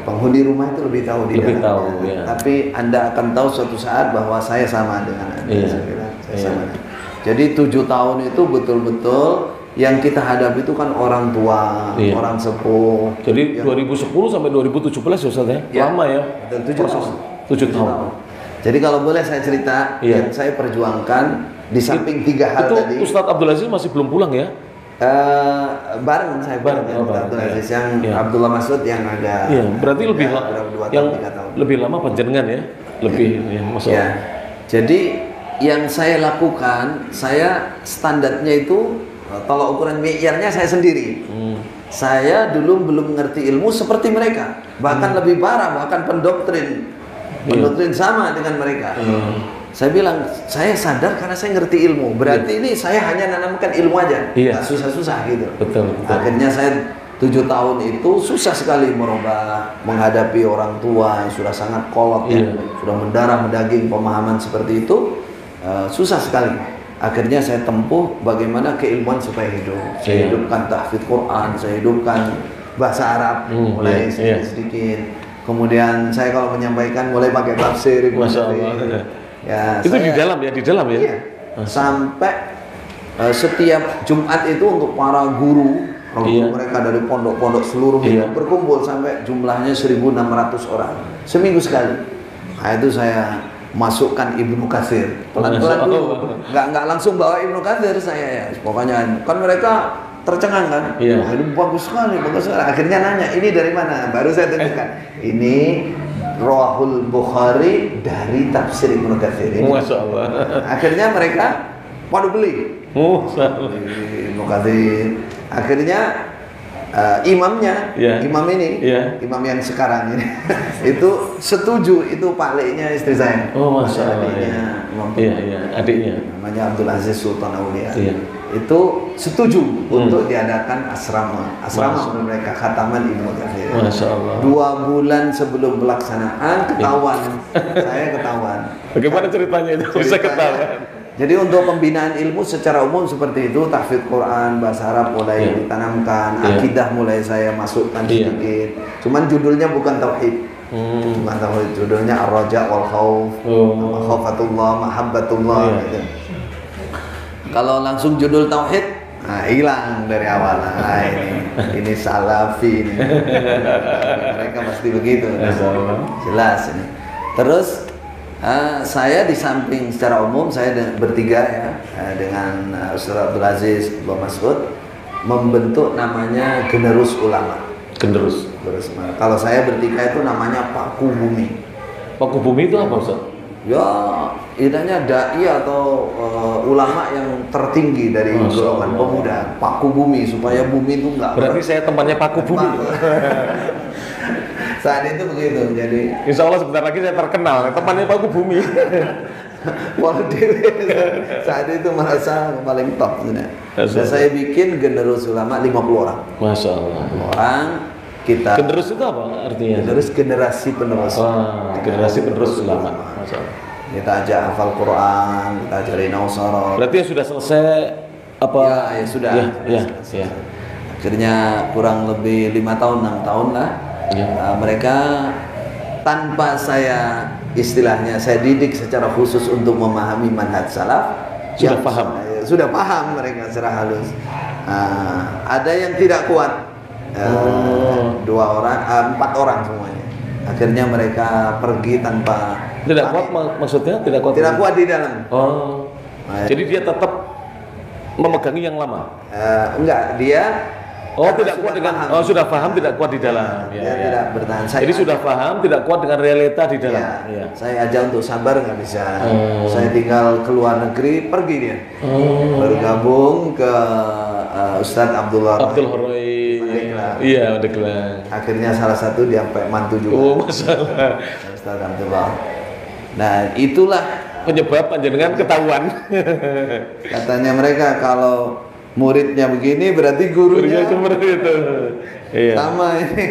penghuni rumah itu lebih tahu di dalamnya. Tapi Anda akan tahu suatu saat bahwa saya sama dengan Anda. Saya bilang, saya sama. Jadi 7 tahun itu betul-betul yang kita hadapi itu kan orang tua, orang sepuh. Jadi 2010 sampai 2017 ya, Ustaz ya? Lama ya? 7 tahun. Jadi kalau boleh saya cerita, yang saya perjuangkan di samping 3 hal itu tadi. Ustadz Abdul Aziz masih belum pulang ya? Bareng saya Abdul Aziz yang Abdullah Mas'ud yang ada. Berarti lebih lama panjenengan ya? Lebih masalah. Jadi yang saya lakukan, saya standarnya itu tolak ukuran mi'yarnya saya sendiri. Saya dulu belum mengerti ilmu seperti mereka, bahkan lebih parah, bahkan pendoktrin sama dengan mereka. Saya bilang, saya sadar karena saya ngerti ilmu. Berarti ini saya hanya nanamkan ilmu aja, nggak susah-susah gitu. Betul. Akhirnya saya 7 tahun itu susah sekali merubah, menghadapi orang tua yang sudah sangat kolot, sudah mendarah mendaging pemahaman seperti itu, susah sekali. Akhirnya saya tempuh bagaimana keilmuan supaya hidup. Saya hidupkan tahfidz Quran, saya hidupkan bahasa Arab mulai sedikit-sedikit. Kemudian saya kalau menyampaikan mulai pakai tafsir Ibnu Masya Katsir. Allah. Ya, Itu saya, di dalam ya, di dalam ya. iya, sampai setiap Jumat itu untuk para guru Iya. mereka dari pondok-pondok seluruh Iya. berkumpul sampai jumlahnya 1.600 orang seminggu sekali. Nah, itu saya masukkan Ibnu Katsir pelan-pelan dulu, nggak langsung bawa Ibnu Katsir saya ya. Pokoknya kan mereka tercengang kan, Iya. wah, ini bagus sekali, bagus sekali. Akhirnya nanya, ini dari mana? Baru saya tunjukkan, ini Rawahul Bukhari dari tafsir Ibnu Katsir ini. Masya Allah. Akhirnya mereka pada beli Masya Allah. Ibnu Katsir. Akhirnya imamnya, Iya. imam ini, Iya. imam yang sekarang ini, itu setuju, itu pakliknya istri saya. Oh, Masya Allah. Adiknya, Imam Iya, iya, adiknya. namanya Abdul Aziz Sultan Aulia. Iya. Itu setuju untuk diadakan asrama Masya. menurut mereka khataman Ibnu Katsir. Masya Allah. 2 bulan sebelum pelaksanaan ketahuan, saya ketahuan. Bagaimana ceritanya itu bisa Ceritanya, ketahuan? jadi untuk pembinaan ilmu secara umum seperti itu, tahfidz Quran, bahasa Arab mulai Iya. ditanamkan, Iya. akidah mulai saya masukkan Iya. sedikit. Cuman judulnya bukan tauhid. Bukan tauhid, judulnya Ar-Raja wal Khauf, Khaufatullah, Mahabbatullah Iya. gitu. Kalau langsung judul tauhid, nah hilang dari awal. Nah, ini salafi ini. Mereka pasti begitu. Nah, jelas ini. Terus saya di samping secara umum saya bertiga ya dengan Ustaz Abdul Aziz Abdul Mas'ud membentuk namanya Generus Ulama. Generus. Kalau saya bertiga itu namanya Paku Bumi. Paku Bumi itu apa, Ustaz? Ya, idanya dai atau ulama yang tertinggi dari Masya golongan Allah. pemuda, Paku Bumi, supaya bumi itu enggak. Berarti saya temannya Paku Bumi. Saat itu begitu, jadi Insya Allah sebentar lagi saya terkenal, temannya Paku Bumi. Walau dewe saat itu merasa paling top sebenarnya. Dan saya bikin Generus Ulama 50 orang. Masya Allah. Orang kita Generus itu apa artinya? Generus generasi penerus. Wah, generasi penerus ulama. Masya Allah. Kita ajak hafal Quran, kita ajarin nausara. Berarti yang sudah selesai apa? Ya sudah. Ya. Akhirnya kurang lebih 5 tahun, 6 tahun lah. Ya. Mereka tanpa saya istilahnya saya didik secara khusus untuk memahami manhaj salaf. Sudah paham? Sudah paham mereka secara halus. Ada yang tidak kuat. 4 orang semuanya. Akhirnya mereka pergi tanpa Tidak kuat maksudnya? Tidak kuat? Tidak kuat di dalam. Oh. Jadi dia tetap memegangi yang lama? Enggak, dia tidak kuat dengan paham. sudah paham tidak kuat di dalam. Dia tidak bertahan. Jadi sudah paham tidak kuat dengan realita di dalam. Ya, saya ajak untuk sabar nggak bisa. Saya tinggal ke luar negeri, pergi dia. Bergabung ke Ustadz Abdul Horoi. Iya, Pandeglang. Akhirnya salah satu dia sampai mantu juga. Oh, masalah. Ustadz Abdullah. Nah, itulah Penyebab panjenengan ketahuan. katanya mereka kalau muridnya begini berarti gurunya seperti itu. Iya. sama ini.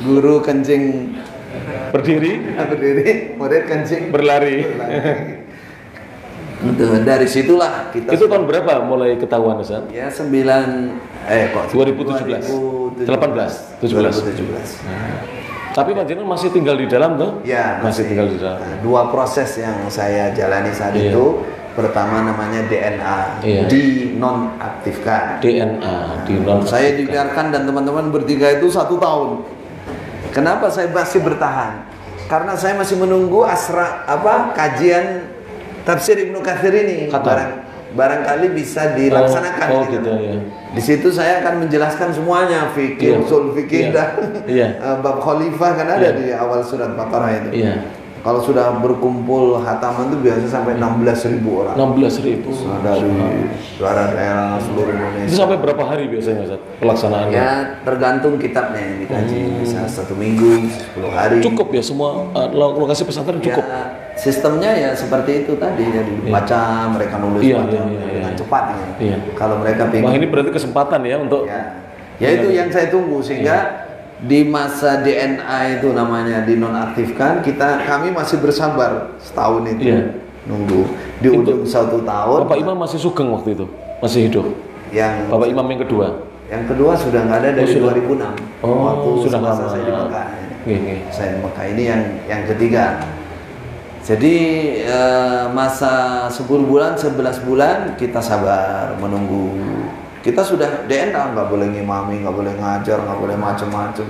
Guru kencing Berdiri, murid kencing berlari. Dari situlah kita Itu tahun berapa mulai ketahuan, Ustaz? ya 2017 18, 17. Tapi panjenengan masih tinggal di dalam tuh? Ya, masih tinggal di dalam. Nah, 2 proses yang saya jalani saat itu. Pertama namanya DNA, dinonaktifkan. DNA, dinonaktifkan. Saya dibiarkan dan teman-teman bertiga itu 1 tahun. Kenapa saya masih bertahan? Karena saya masih menunggu kajian tafsir Ibnu Katsir ini. Barangkali bisa dilaksanakan. Gitu ya. Di situ saya akan menjelaskan semuanya, fikih, usul fikih dan bab khalifah kan ada di awal surat Baqarah itu. Iya. Kalau sudah berkumpul hataman itu biasa sampai 16.000 orang. 16.000. Dari luar daerah seluruh Indonesia. Itu sampai berapa hari biasanya, Ustaz, pelaksanaannya? Ya tergantung kitabnya yang dikaji. Bisa 1 minggu, 10 hari. Cukup ya semua lokasi pesantren cukup. Ya, sistemnya ya seperti itu tadi, jadi dibaca, mereka nulis dengan cepat. Iya. Kalau mereka Wah, ini berarti kesempatan ya untuk ya itu yang saya tunggu sehingga di masa DNA itu namanya dinonaktifkan, kami masih bersabar setahun itu nunggu. Di ujung 1 tahun Bapak Imam masih sugeng waktu itu, masih hidup. Yang Bapak Imam yang kedua sudah nggak ada dari 2006. Waktu sudah semasa lama. saya di Mekah. Saya di Mekah ini yang ketiga. Jadi masa 10 bulan, 11 bulan kita sabar menunggu. Kita sudah DNA, nggak boleh ngimami, nggak boleh ngajar, nggak boleh macam-macam.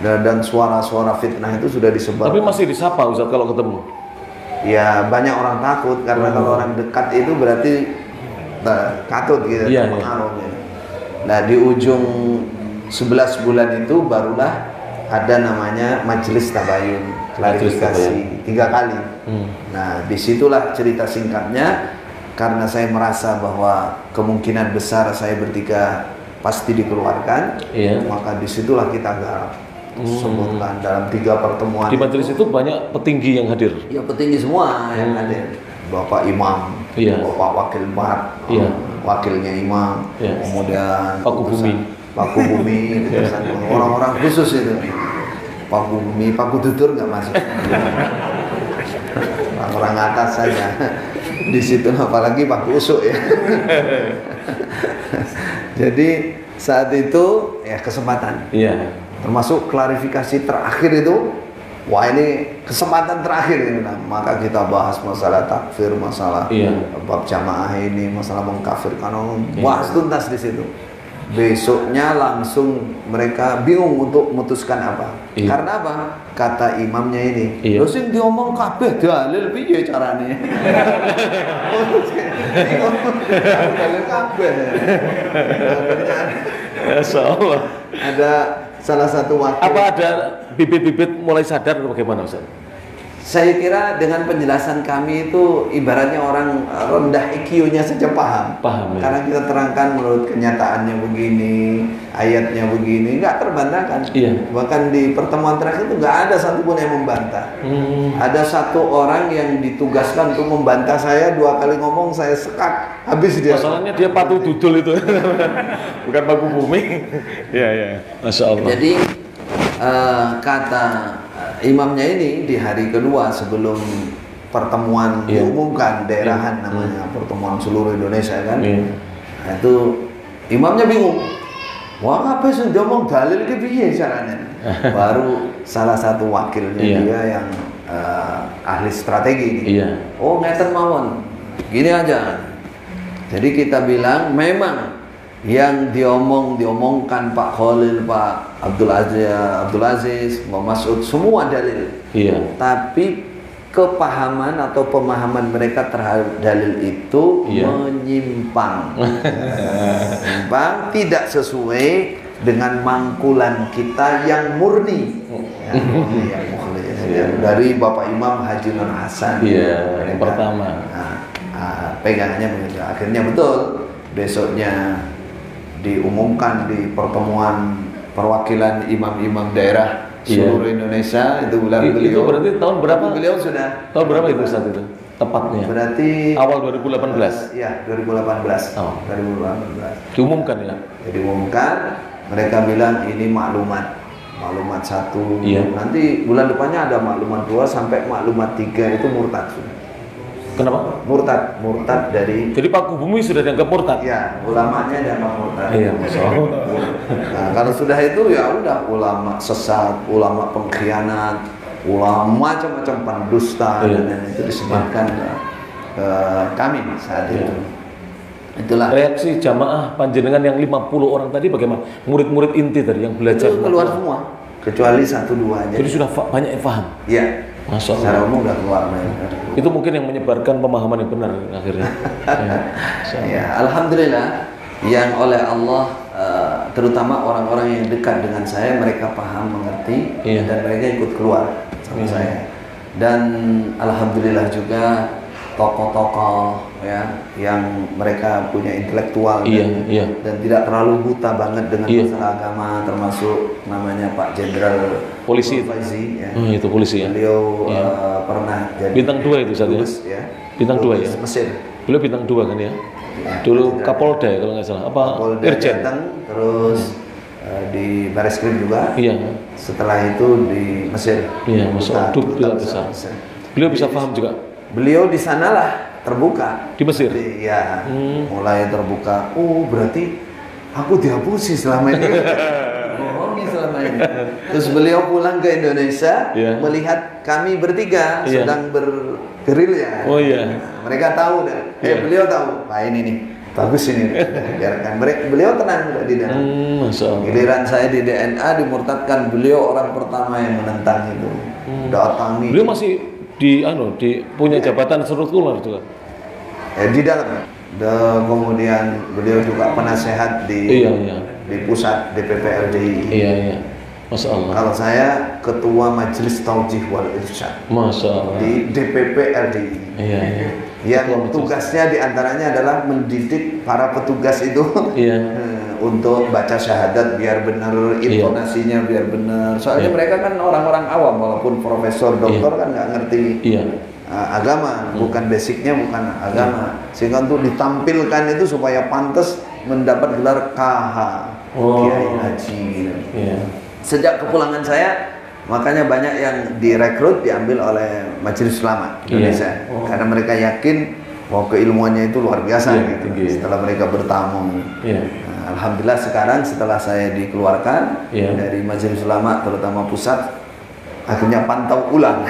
Dan suara-suara fitnah itu sudah disebar. Tapi masih disapa Ustaz kalau ketemu? Ya banyak orang takut karena kalau orang dekat itu berarti katut gitu, pengaruh gitu. Nah di ujung 11 bulan itu barulah ada namanya majelis tabayun, klarifikasi 3 kali. Nah disitulah cerita singkatnya. Karena saya merasa bahwa kemungkinan besar saya bertiga pasti dikeluarkan, maka disitulah kita garap. Sebutkan dalam 3 pertemuan. Di majelis itu banyak petinggi yang hadir. Ya petinggi semua yang hadir. Bapak Imam, Bapak Wakil Mat, wakilnya Imam, kemudian Paku Bumi, orang-orang khusus itu. Paku Bumi, Paku Tutur nggak masuk. Orang atas saja. Di situ apalagi Paku Usuk ya. Jadi saat itu ya kesempatan. Termasuk klarifikasi terakhir itu, wah ini kesempatan terakhir ini. Nah, maka kita bahas masalah takfir, masalah bab jamaah ini, masalah mengkafirkan orang, bahas tuntas di situ. Besoknya langsung mereka bingung untuk memutuskan apa. Karena apa? Kata imamnya ini, lho sing diomong kabeh dalil piye carane? Dalil kabeh. Masyaallah. Ada salah satu wakil. Apa ada bibit-bibit mulai sadar atau bagaimana Ustaz? Saya kira dengan penjelasan kami itu ibaratnya orang rendah IQ-nya saja paham. Karena kita terangkan menurut kenyataannya begini, ayatnya begini, nggak terbantahkan. Bahkan di pertemuan terakhir itu nggak ada satupun yang membantah. Ada satu orang yang ditugaskan untuk membantah saya, 2 kali ngomong saya sekat, habis dia. Masalahnya dia patuh dudul itu, bukan Paku Bumi. Masya Allah. Jadi kata imamnya ini di hari kedua sebelum pertemuan diumumkan daerahan namanya pertemuan seluruh Indonesia kan, nah, itu imamnya bingung, wah apa sih dia ngomong dalil ke piye caranya. Baru salah satu wakilnya dia yang ahli strategi ini, oh ngeten mawon, gini aja. Jadi kita bilang memang yang diomongkan Pak Khalil, Pak Abdul Aziz, Pak Mas'ud semua dalil. Tapi kepahaman atau pemahaman mereka terhadap dalil itu menyimpang. Menyimpang, tidak sesuai dengan mangkulan kita yang murni. Dari Bapak Imam Haji Nur Hasan. Yang pertama. Pegangannya begitu. Akhirnya betul besoknya diumumkan di pertemuan perwakilan imam-imam daerah seluruh Indonesia itu bulan beliau. Itu berarti tahun berapa? Beliau sudah. Tahun berapa itu saat itu? Tepatnya. Berarti awal 2018. Iya, 2018. 2018. Diumumkan ya. Diumumkan, mereka bilang ini maklumat 1. Nanti bulan depannya ada maklumat 2 sampai maklumat 3 itu murtad sudah. Kenapa? Murtad dari. Jadi Paku Bumi sudah dianggap murtad. Ya, ulamanya dianggap murtad. Nah, kalau sudah itu ya udah ulama sesat, ulama pengkhianat, ulama macam-macam pendusta dan itu disematkan ke kami saat itu. Itulah reaksi jamaah panjenengan yang 50 orang tadi bagaimana? Murid-murid inti tadi yang belajar itu keluar semua, kecuali 1-2 aja. Jadi sudah banyak yang paham. Iya. Masya Allah. Secara umum udah keluar. Itu mungkin yang menyebarkan pemahaman yang benar akhirnya. Ya, alhamdulillah yang oleh Allah terutama orang-orang yang dekat dengan saya mereka paham, mengerti dan mereka ikut keluar sama saya. Dan alhamdulillah juga tokoh-tokoh ya yang mereka punya intelektual dan tidak terlalu buta banget dengan masalah agama, termasuk namanya Pak Jenderal Polisi Faizi ya. Itu polisi ya. Beliau pernah jadi bintang 2 itu saja ya. Bintang 2 ya. Mesir. Beliau bintang 2 kan ya. Dulu Kapolda ya, kalau nggak salah. Apa? Irjen. Terus di Bareskrim juga. Setelah itu di Mesir. Masya Allah, besar. Beliau bisa paham juga. Beliau di sanalah terbuka di Mesir. Mulai terbuka. Oh berarti aku dihapusi selama ini. Bohongi selama ini. Terus beliau pulang ke Indonesia, Iya. melihat kami bertiga Iya. sedang bergerilya. Oh iya. Mereka tahu dan Iya. beliau tahu, Pak ini nih bagus ini, biarkan. Beliau tenang udah di dalam. Masya Allah. Giliran saya di DNA dimurtadkan, beliau orang pertama yang menentang itu. Datangi. Beliau masih di punya jabatan struktural juga. Di dalam. Kemudian beliau juga penasehat di Iya. di pusat DPP LDI. Iya. Masya Allah. Kalau saya ketua Majelis Taujih wal Irsyad Masya Allah. di DPP LDI. Iya. Yang Ketua majelis. tugasnya diantaranya adalah mendidik para petugas itu Iya. untuk baca syahadat biar benar, intonasinya biar benar. Soalnya Iya. mereka kan orang-orang awam, walaupun profesor, doktor kan nggak ngerti Iya. agama, bukan basicnya bukan agama, sehingga untuk ditampilkan itu supaya pantas mendapat gelar KH, Kiai Haji. Gitu. Iya. Sejak kepulangan saya, makanya banyak yang direkrut diambil oleh Majelis Ulama Indonesia, karena mereka yakin bahwa keilmuannya itu luar biasa. Iya, gitu. tinggi. Setelah mereka bertamu, Iya. alhamdulillah sekarang setelah saya dikeluarkan dari Majelis Ulama terutama pusat, akhirnya pantau ulang.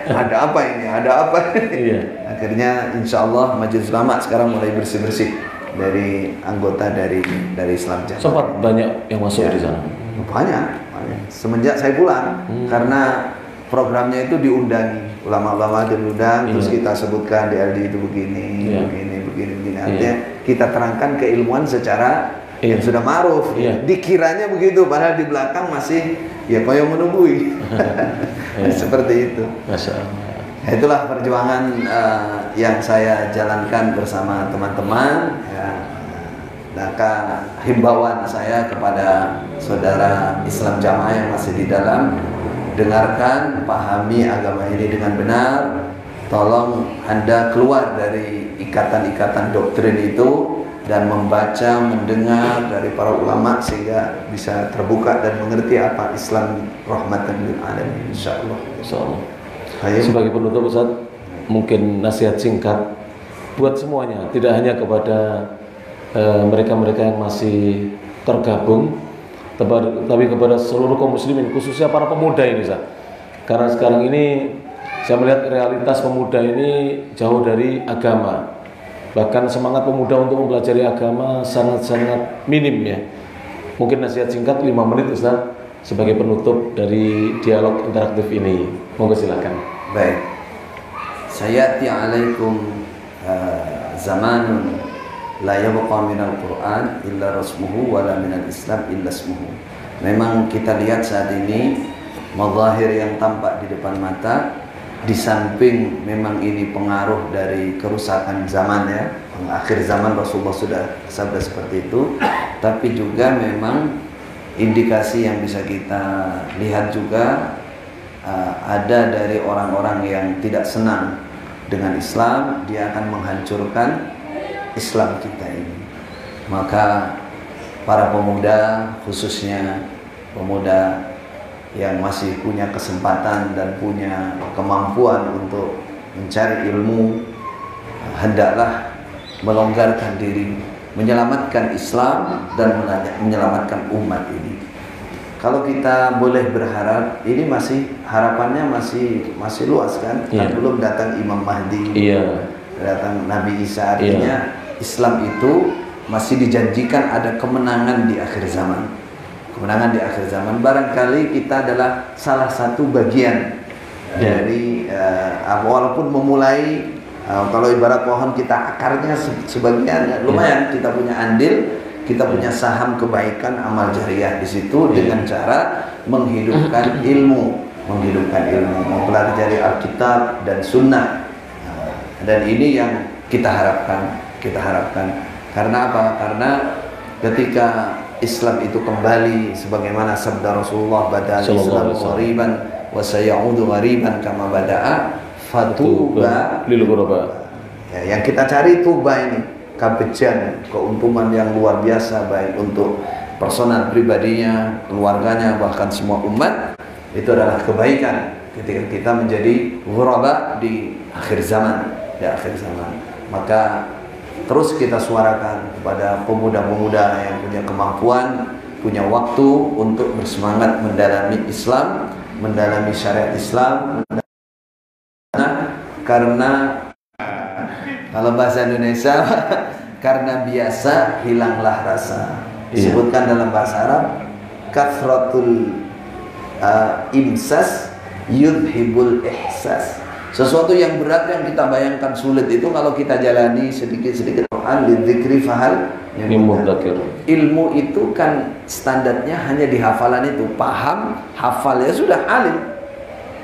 Ada apa ini? Ada apa? Iya. Akhirnya insya Allah Majelis Ulama sekarang mulai bersih-bersih dari anggota dari Islam Jamaah. Sempat banyak yang masuk di sana. Banyak. Semenjak saya pulang, karena programnya itu diundangi, ulama-ulama diundang, terus kita sebutkan di LD itu begini. Artinya kita terangkan keilmuan secara yang sudah ma'ruf. Dikiranya begitu, padahal di belakang masih koyong menunggui. Seperti itu. Masya Allah. Itulah perjuangan yang saya jalankan bersama teman-teman. Maka himbauan saya kepada saudara Islam Jamaah yang masih di dalam, dengarkan, pahami agama ini dengan benar. Tolong Anda keluar dari ikatan-ikatan doktrin itu dan membaca, mendengar dari para ulama sehingga bisa terbuka dan mengerti apa Islam rahmatan lil alamin, insyaallah. Insyaallah. Sebagai penutup Ustaz, mungkin nasihat singkat buat semuanya, tidak hanya kepada mereka-mereka yang masih tergabung, tapi kepada seluruh kaum muslimin, khususnya para pemuda ini, Ustaz. Karena sekarang ini saya melihat realitas pemuda ini jauh dari agama. Bahkan semangat pemuda untuk mempelajari agama sangat-sangat minim ya. Mungkin nasihat singkat 5 menit Ustaz sebagai penutup dari dialog interaktif ini. Monggo silakan. Baik. Sayati alaikum zamanun la yabqa minal Qur'an illa rasmuhu wa la minal Islam illa ismuhu. Memang kita lihat saat ini mazahir yang tampak di depan mata, di samping memang ini pengaruh dari kerusakan zaman ya, akhir zaman Rasulullah sudah sabda seperti itu, tapi juga memang indikasi yang bisa kita lihat juga ada dari orang-orang yang tidak senang dengan Islam, dia akan menghancurkan Islam kita ini. Maka para pemuda, khususnya pemuda yang masih punya kesempatan dan punya kemampuan untuk mencari ilmu, hendaklah melonggarkan diri, menyelamatkan Islam dan menyelamatkan umat ini. Kalau kita boleh berharap, ini masih harapannya masih luas kan? Kan belum datang Imam Mahdi, datang Nabi Isa, artinya Islam itu masih dijanjikan ada kemenangan di akhir zaman. Kemenangan di akhir zaman. Barangkali kita adalah salah satu bagian dari walaupun memulai, kalau ibarat pohon kita akarnya sebagian lumayan, kita punya andil, kita punya saham kebaikan amal jariah di situ dengan cara menghidupkan ilmu, mempelajari Alkitab dan Sunnah. Dan ini yang kita harapkan. Karena apa? Karena ketika Islam itu kembali sebagaimana sabda Rasulullah, badal Islam ghariban wa sayaudu ghariban kama bada'a fatuba lil ghuraba. Ya, yang kita cari tuba ini, kebejan, keuntungan yang luar biasa baik untuk personal pribadinya, keluarganya, bahkan semua umat, itu adalah kebaikan ketika kita menjadi ghuraba di akhir zaman, Maka terus kita suarakan kepada pemuda-pemuda yang punya kemampuan, punya waktu untuk bersemangat mendalami Islam, mendalami syariat Islam, karena kalau bahasa Indonesia karena biasa hilanglah rasa. Disebutkan dalam bahasa Arab, kathratul imsas yudhibul ihsas. Sesuatu yang berat yang kita bayangkan sulit itu kalau kita jalani sedikit-sedikit. Quran lidzikri fahal Mudzakir. Ilmu itu kan standarnya hanya di hafalan itu. Paham, hafal ya sudah alim.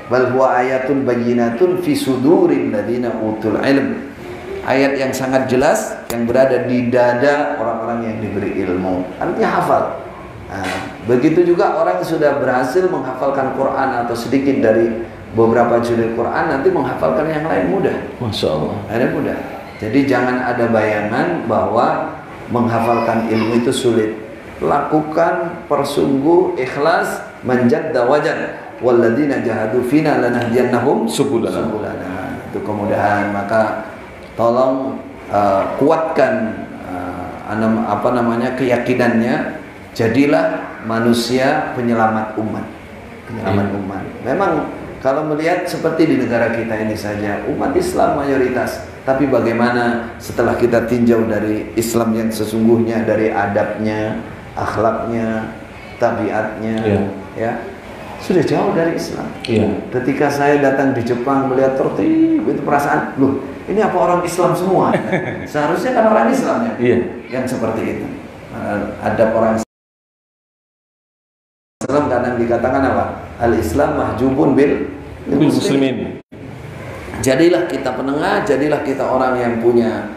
Bal huwa ayatun bayyinatun fi suduril ladzina utul ilm. Ayat yang sangat jelas yang berada di dada orang-orang yang diberi ilmu. Artinya hafal. Nah, begitu juga orang yang sudah berhasil menghafalkan Quran atau sedikit dari beberapa juz Quran, nanti menghafalkan yang lain mudah. Masya Allah. Ada mudah. Jadi jangan ada bayangan bahwa menghafalkan ilmu itu sulit. Lakukan, persungguh, ikhlas, manjadda wajad. Walladzina jahadu fina lanahdiyannahum subulana. Itu kemudahan. Maka tolong kuatkan keyakinannya. Jadilah manusia penyelamat umat. Penyelamat umat. Memang kalau melihat seperti di negara kita ini saja, umat Islam mayoritas. Tapi bagaimana setelah kita tinjau dari Islam yang sesungguhnya, dari adabnya, akhlaknya, tabiatnya, ya sudah jauh dari Islam. Ketika saya datang di Jepang melihat tertib, itu perasaan, loh ini apa orang Islam semua? Seharusnya kan orang Islam yang seperti itu. Adab orang Islam kadang dikatakan apa? Al-Islam mahjubun bil muslimin. Jadilah kita penengah, jadilah kita orang yang punya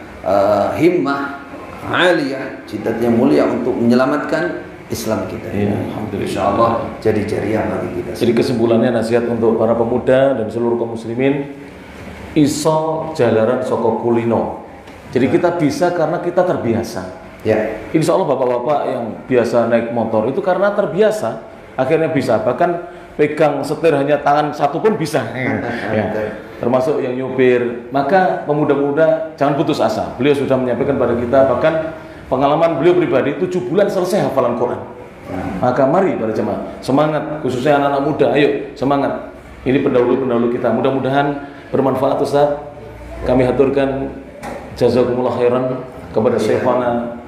himmah aliyah, cita-cita mulia untuk menyelamatkan Islam kita. Alhamdulillah. Insyaallah jadi jariah bagi kita. Jadi kesimpulannya nasihat untuk para pemuda dan seluruh kaum muslimin, iso jalaran soko kulino. Jadi kita bisa karena kita terbiasa. Insya Allah bapak-bapak yang biasa naik motor itu karena terbiasa, akhirnya bisa. Bahkan pegang setir hanya tangan satu pun bisa. Termasuk yang nyupir. Maka pemuda-pemuda jangan putus asa. Beliau sudah menyampaikan pada kita, bahkan pengalaman beliau pribadi 7 bulan selesai hafalan Quran. Maka mari para jemaah semangat, khususnya anak-anak muda, ayo semangat. Ini pendahulu-pendahulu kita, mudah-mudahan bermanfaat Ustaz. Kami haturkan jazakumullah khairan kepada Syekhana,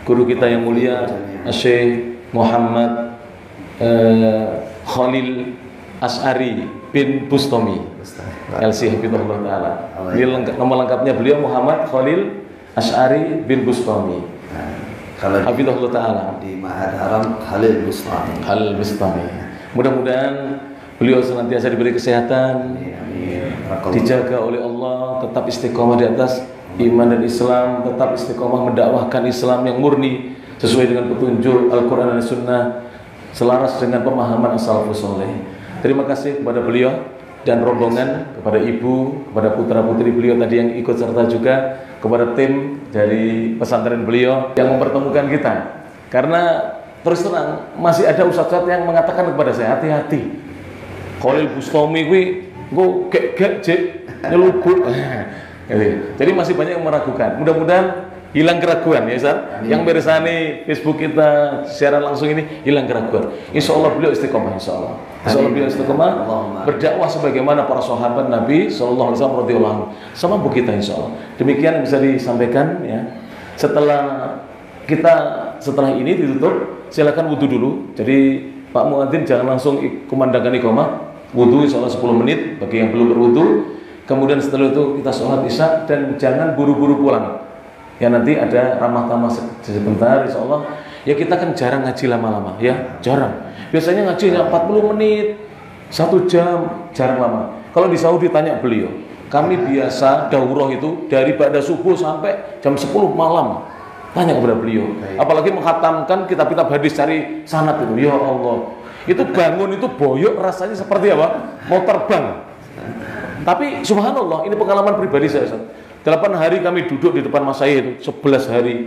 guru kita yang mulia Syekh Muhammad Khalil Asy'ari bin Bustami LC Hafizahullah Ta'ala. Ini nama lengkapnya beliau Muhammad Khalil Asy'ari bin Bustami. Kalau Hafizahullah Ta'ala di Ma'had Haram Khalil Bustami. Khalil Bustami. Mudah-mudahan beliau senantiasa diberi kesehatan, dijaga oleh Allah, tetap istiqomah di atas iman dan Islam, tetap istiqomah mendakwahkan Islam yang murni sesuai dengan petunjuk Al-Quran dan Sunnah, selaras dengan pemahaman as-salafus saleh. Terima kasih kepada beliau dan rombongan, kepada ibu, kepada putra-putri beliau tadi yang ikut serta juga, kepada tim dari pesantren beliau yang mempertemukan kita. Karena terus terang masih ada ustadz yang mengatakan kepada saya, hati-hati. Khalil Bustami kuwi engko gek-gek jek nyelubuk. Jadi masih banyak yang meragukan. Mudah-mudahan hilang keraguan ya Ustaz. Yang bersani Facebook kita siaran langsung ini hilang keraguan. Insya Allah beliau istiqomah, insya Allah. Insya Allah beliau istiqomah berdakwah sebagaimana para sahabat Nabi Sallallahu Alaihi Wasallam radhiyallahu anhu. Sama bu kita insya Allah. Demikian bisa disampaikan ya. Setelah ini ditutup, silakan wudhu dulu. Jadi Pak Muadzin jangan langsung kumandangkan iqamah. Wudhu insya Allah 10 menit bagi yang belum berwudhu. Kemudian setelah itu kita sholat isya dan jangan buru-buru pulang. Ya nanti ada ramah tamah sebentar insya Allah. Ya kita kan jarang ngaji lama-lama ya, jarang. Biasanya ngajinya 40 menit, 1 jam, jarang lama. Kalau di Saudi tanya beliau, kami biasa daurah itu dari pada subuh sampai jam 10 malam. Tanya kepada beliau. Apalagi menghatamkan kitab-kitab hadis cari sanad itu. Ya Allah, itu bangun itu boyok rasanya seperti apa? Mau terbang. Tapi subhanallah, ini pengalaman pribadi saya. 8 hari kami duduk di depan mas saya itu, 11 hari.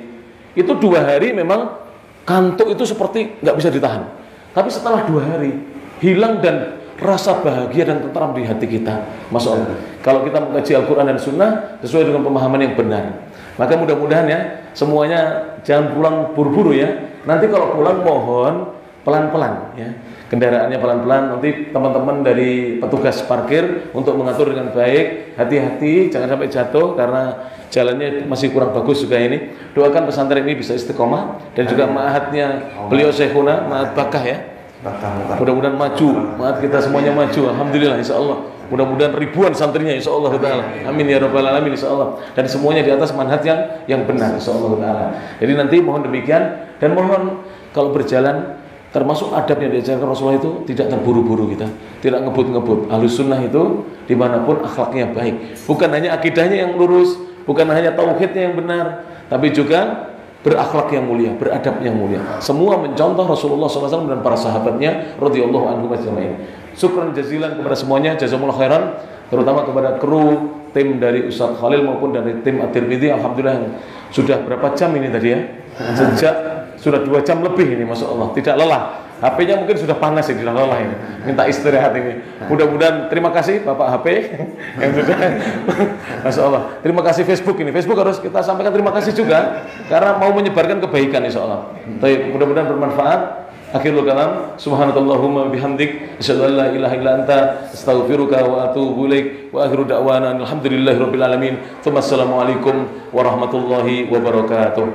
Itu 2 hari memang kantuk itu seperti nggak bisa ditahan. Tapi setelah 2 hari, hilang dan rasa bahagia dan tentram di hati kita. Masya Allah. Kalau kita mengkaji Al-Quran dan Sunnah sesuai dengan pemahaman yang benar. Maka mudah-mudahan ya, semuanya jangan pulang buru-buru ya. Nanti kalau pulang mohon pelan-pelan ya. Kendaraannya pelan-pelan, nanti teman-teman dari petugas parkir untuk mengatur dengan baik, hati-hati jangan sampai jatuh karena jalannya masih kurang bagus juga ini. Doakan pesantren ini bisa istiqomah dan juga ma'hadnya beliau Syekhuna Ma'had Bakah ya. Mudah-mudahan maju, ma'had kita semuanya maju, alhamdulillah insyaallah. Mudah-mudahan ribuan santrinya insyaallah taala. Amin ya rabbal alamin insyaallah. Dan semuanya di atas manhaj yang benar insyaallah taala. Jadi nanti mohon demikian dan mohon kalau berjalan termasuk adab yang diajarkan Rasulullah itu tidak terburu-buru kita, tidak ngebut-ngebut. Ahlus sunnah itu dimanapun akhlaknya baik, bukan hanya akidahnya yang lurus, bukan hanya tauhidnya yang benar, tapi juga berakhlak yang mulia, beradab yang mulia. Semua mencontoh Rasulullah SAW dan para sahabatnya radhiyallahu anhum ajma'in. Syukran jazilan kepada semuanya, jazakumullah khairan, terutama kepada kru tim dari Ustaz Khalil maupun dari tim At-Tirmidzi. Alhamdulillah sudah berapa jam ini tadi ya? Sejak sudah 2 jam lebih ini, masya Allah, tidak lelah. HP-nya mungkin sudah panas ya, sudah lelah ini, minta istirahat ini. Mudah-mudahan, terima kasih Bapak HP yang sudah, masya Allah. Terima kasih Facebook ini, Facebook harus kita sampaikan terima kasih juga karena mau menyebarkan kebaikan insya Allah. Baik, mudah-mudahan bermanfaat. Akhirul kalam, subhanakallahumma bihamdik, asyhadu an la ilaha illa anta, astaghfiruka wa atubu ilaik, wa akhiru da'wana alhamdulillahirabbil alamin. Assalamualaikum warahmatullahi wabarakatuh.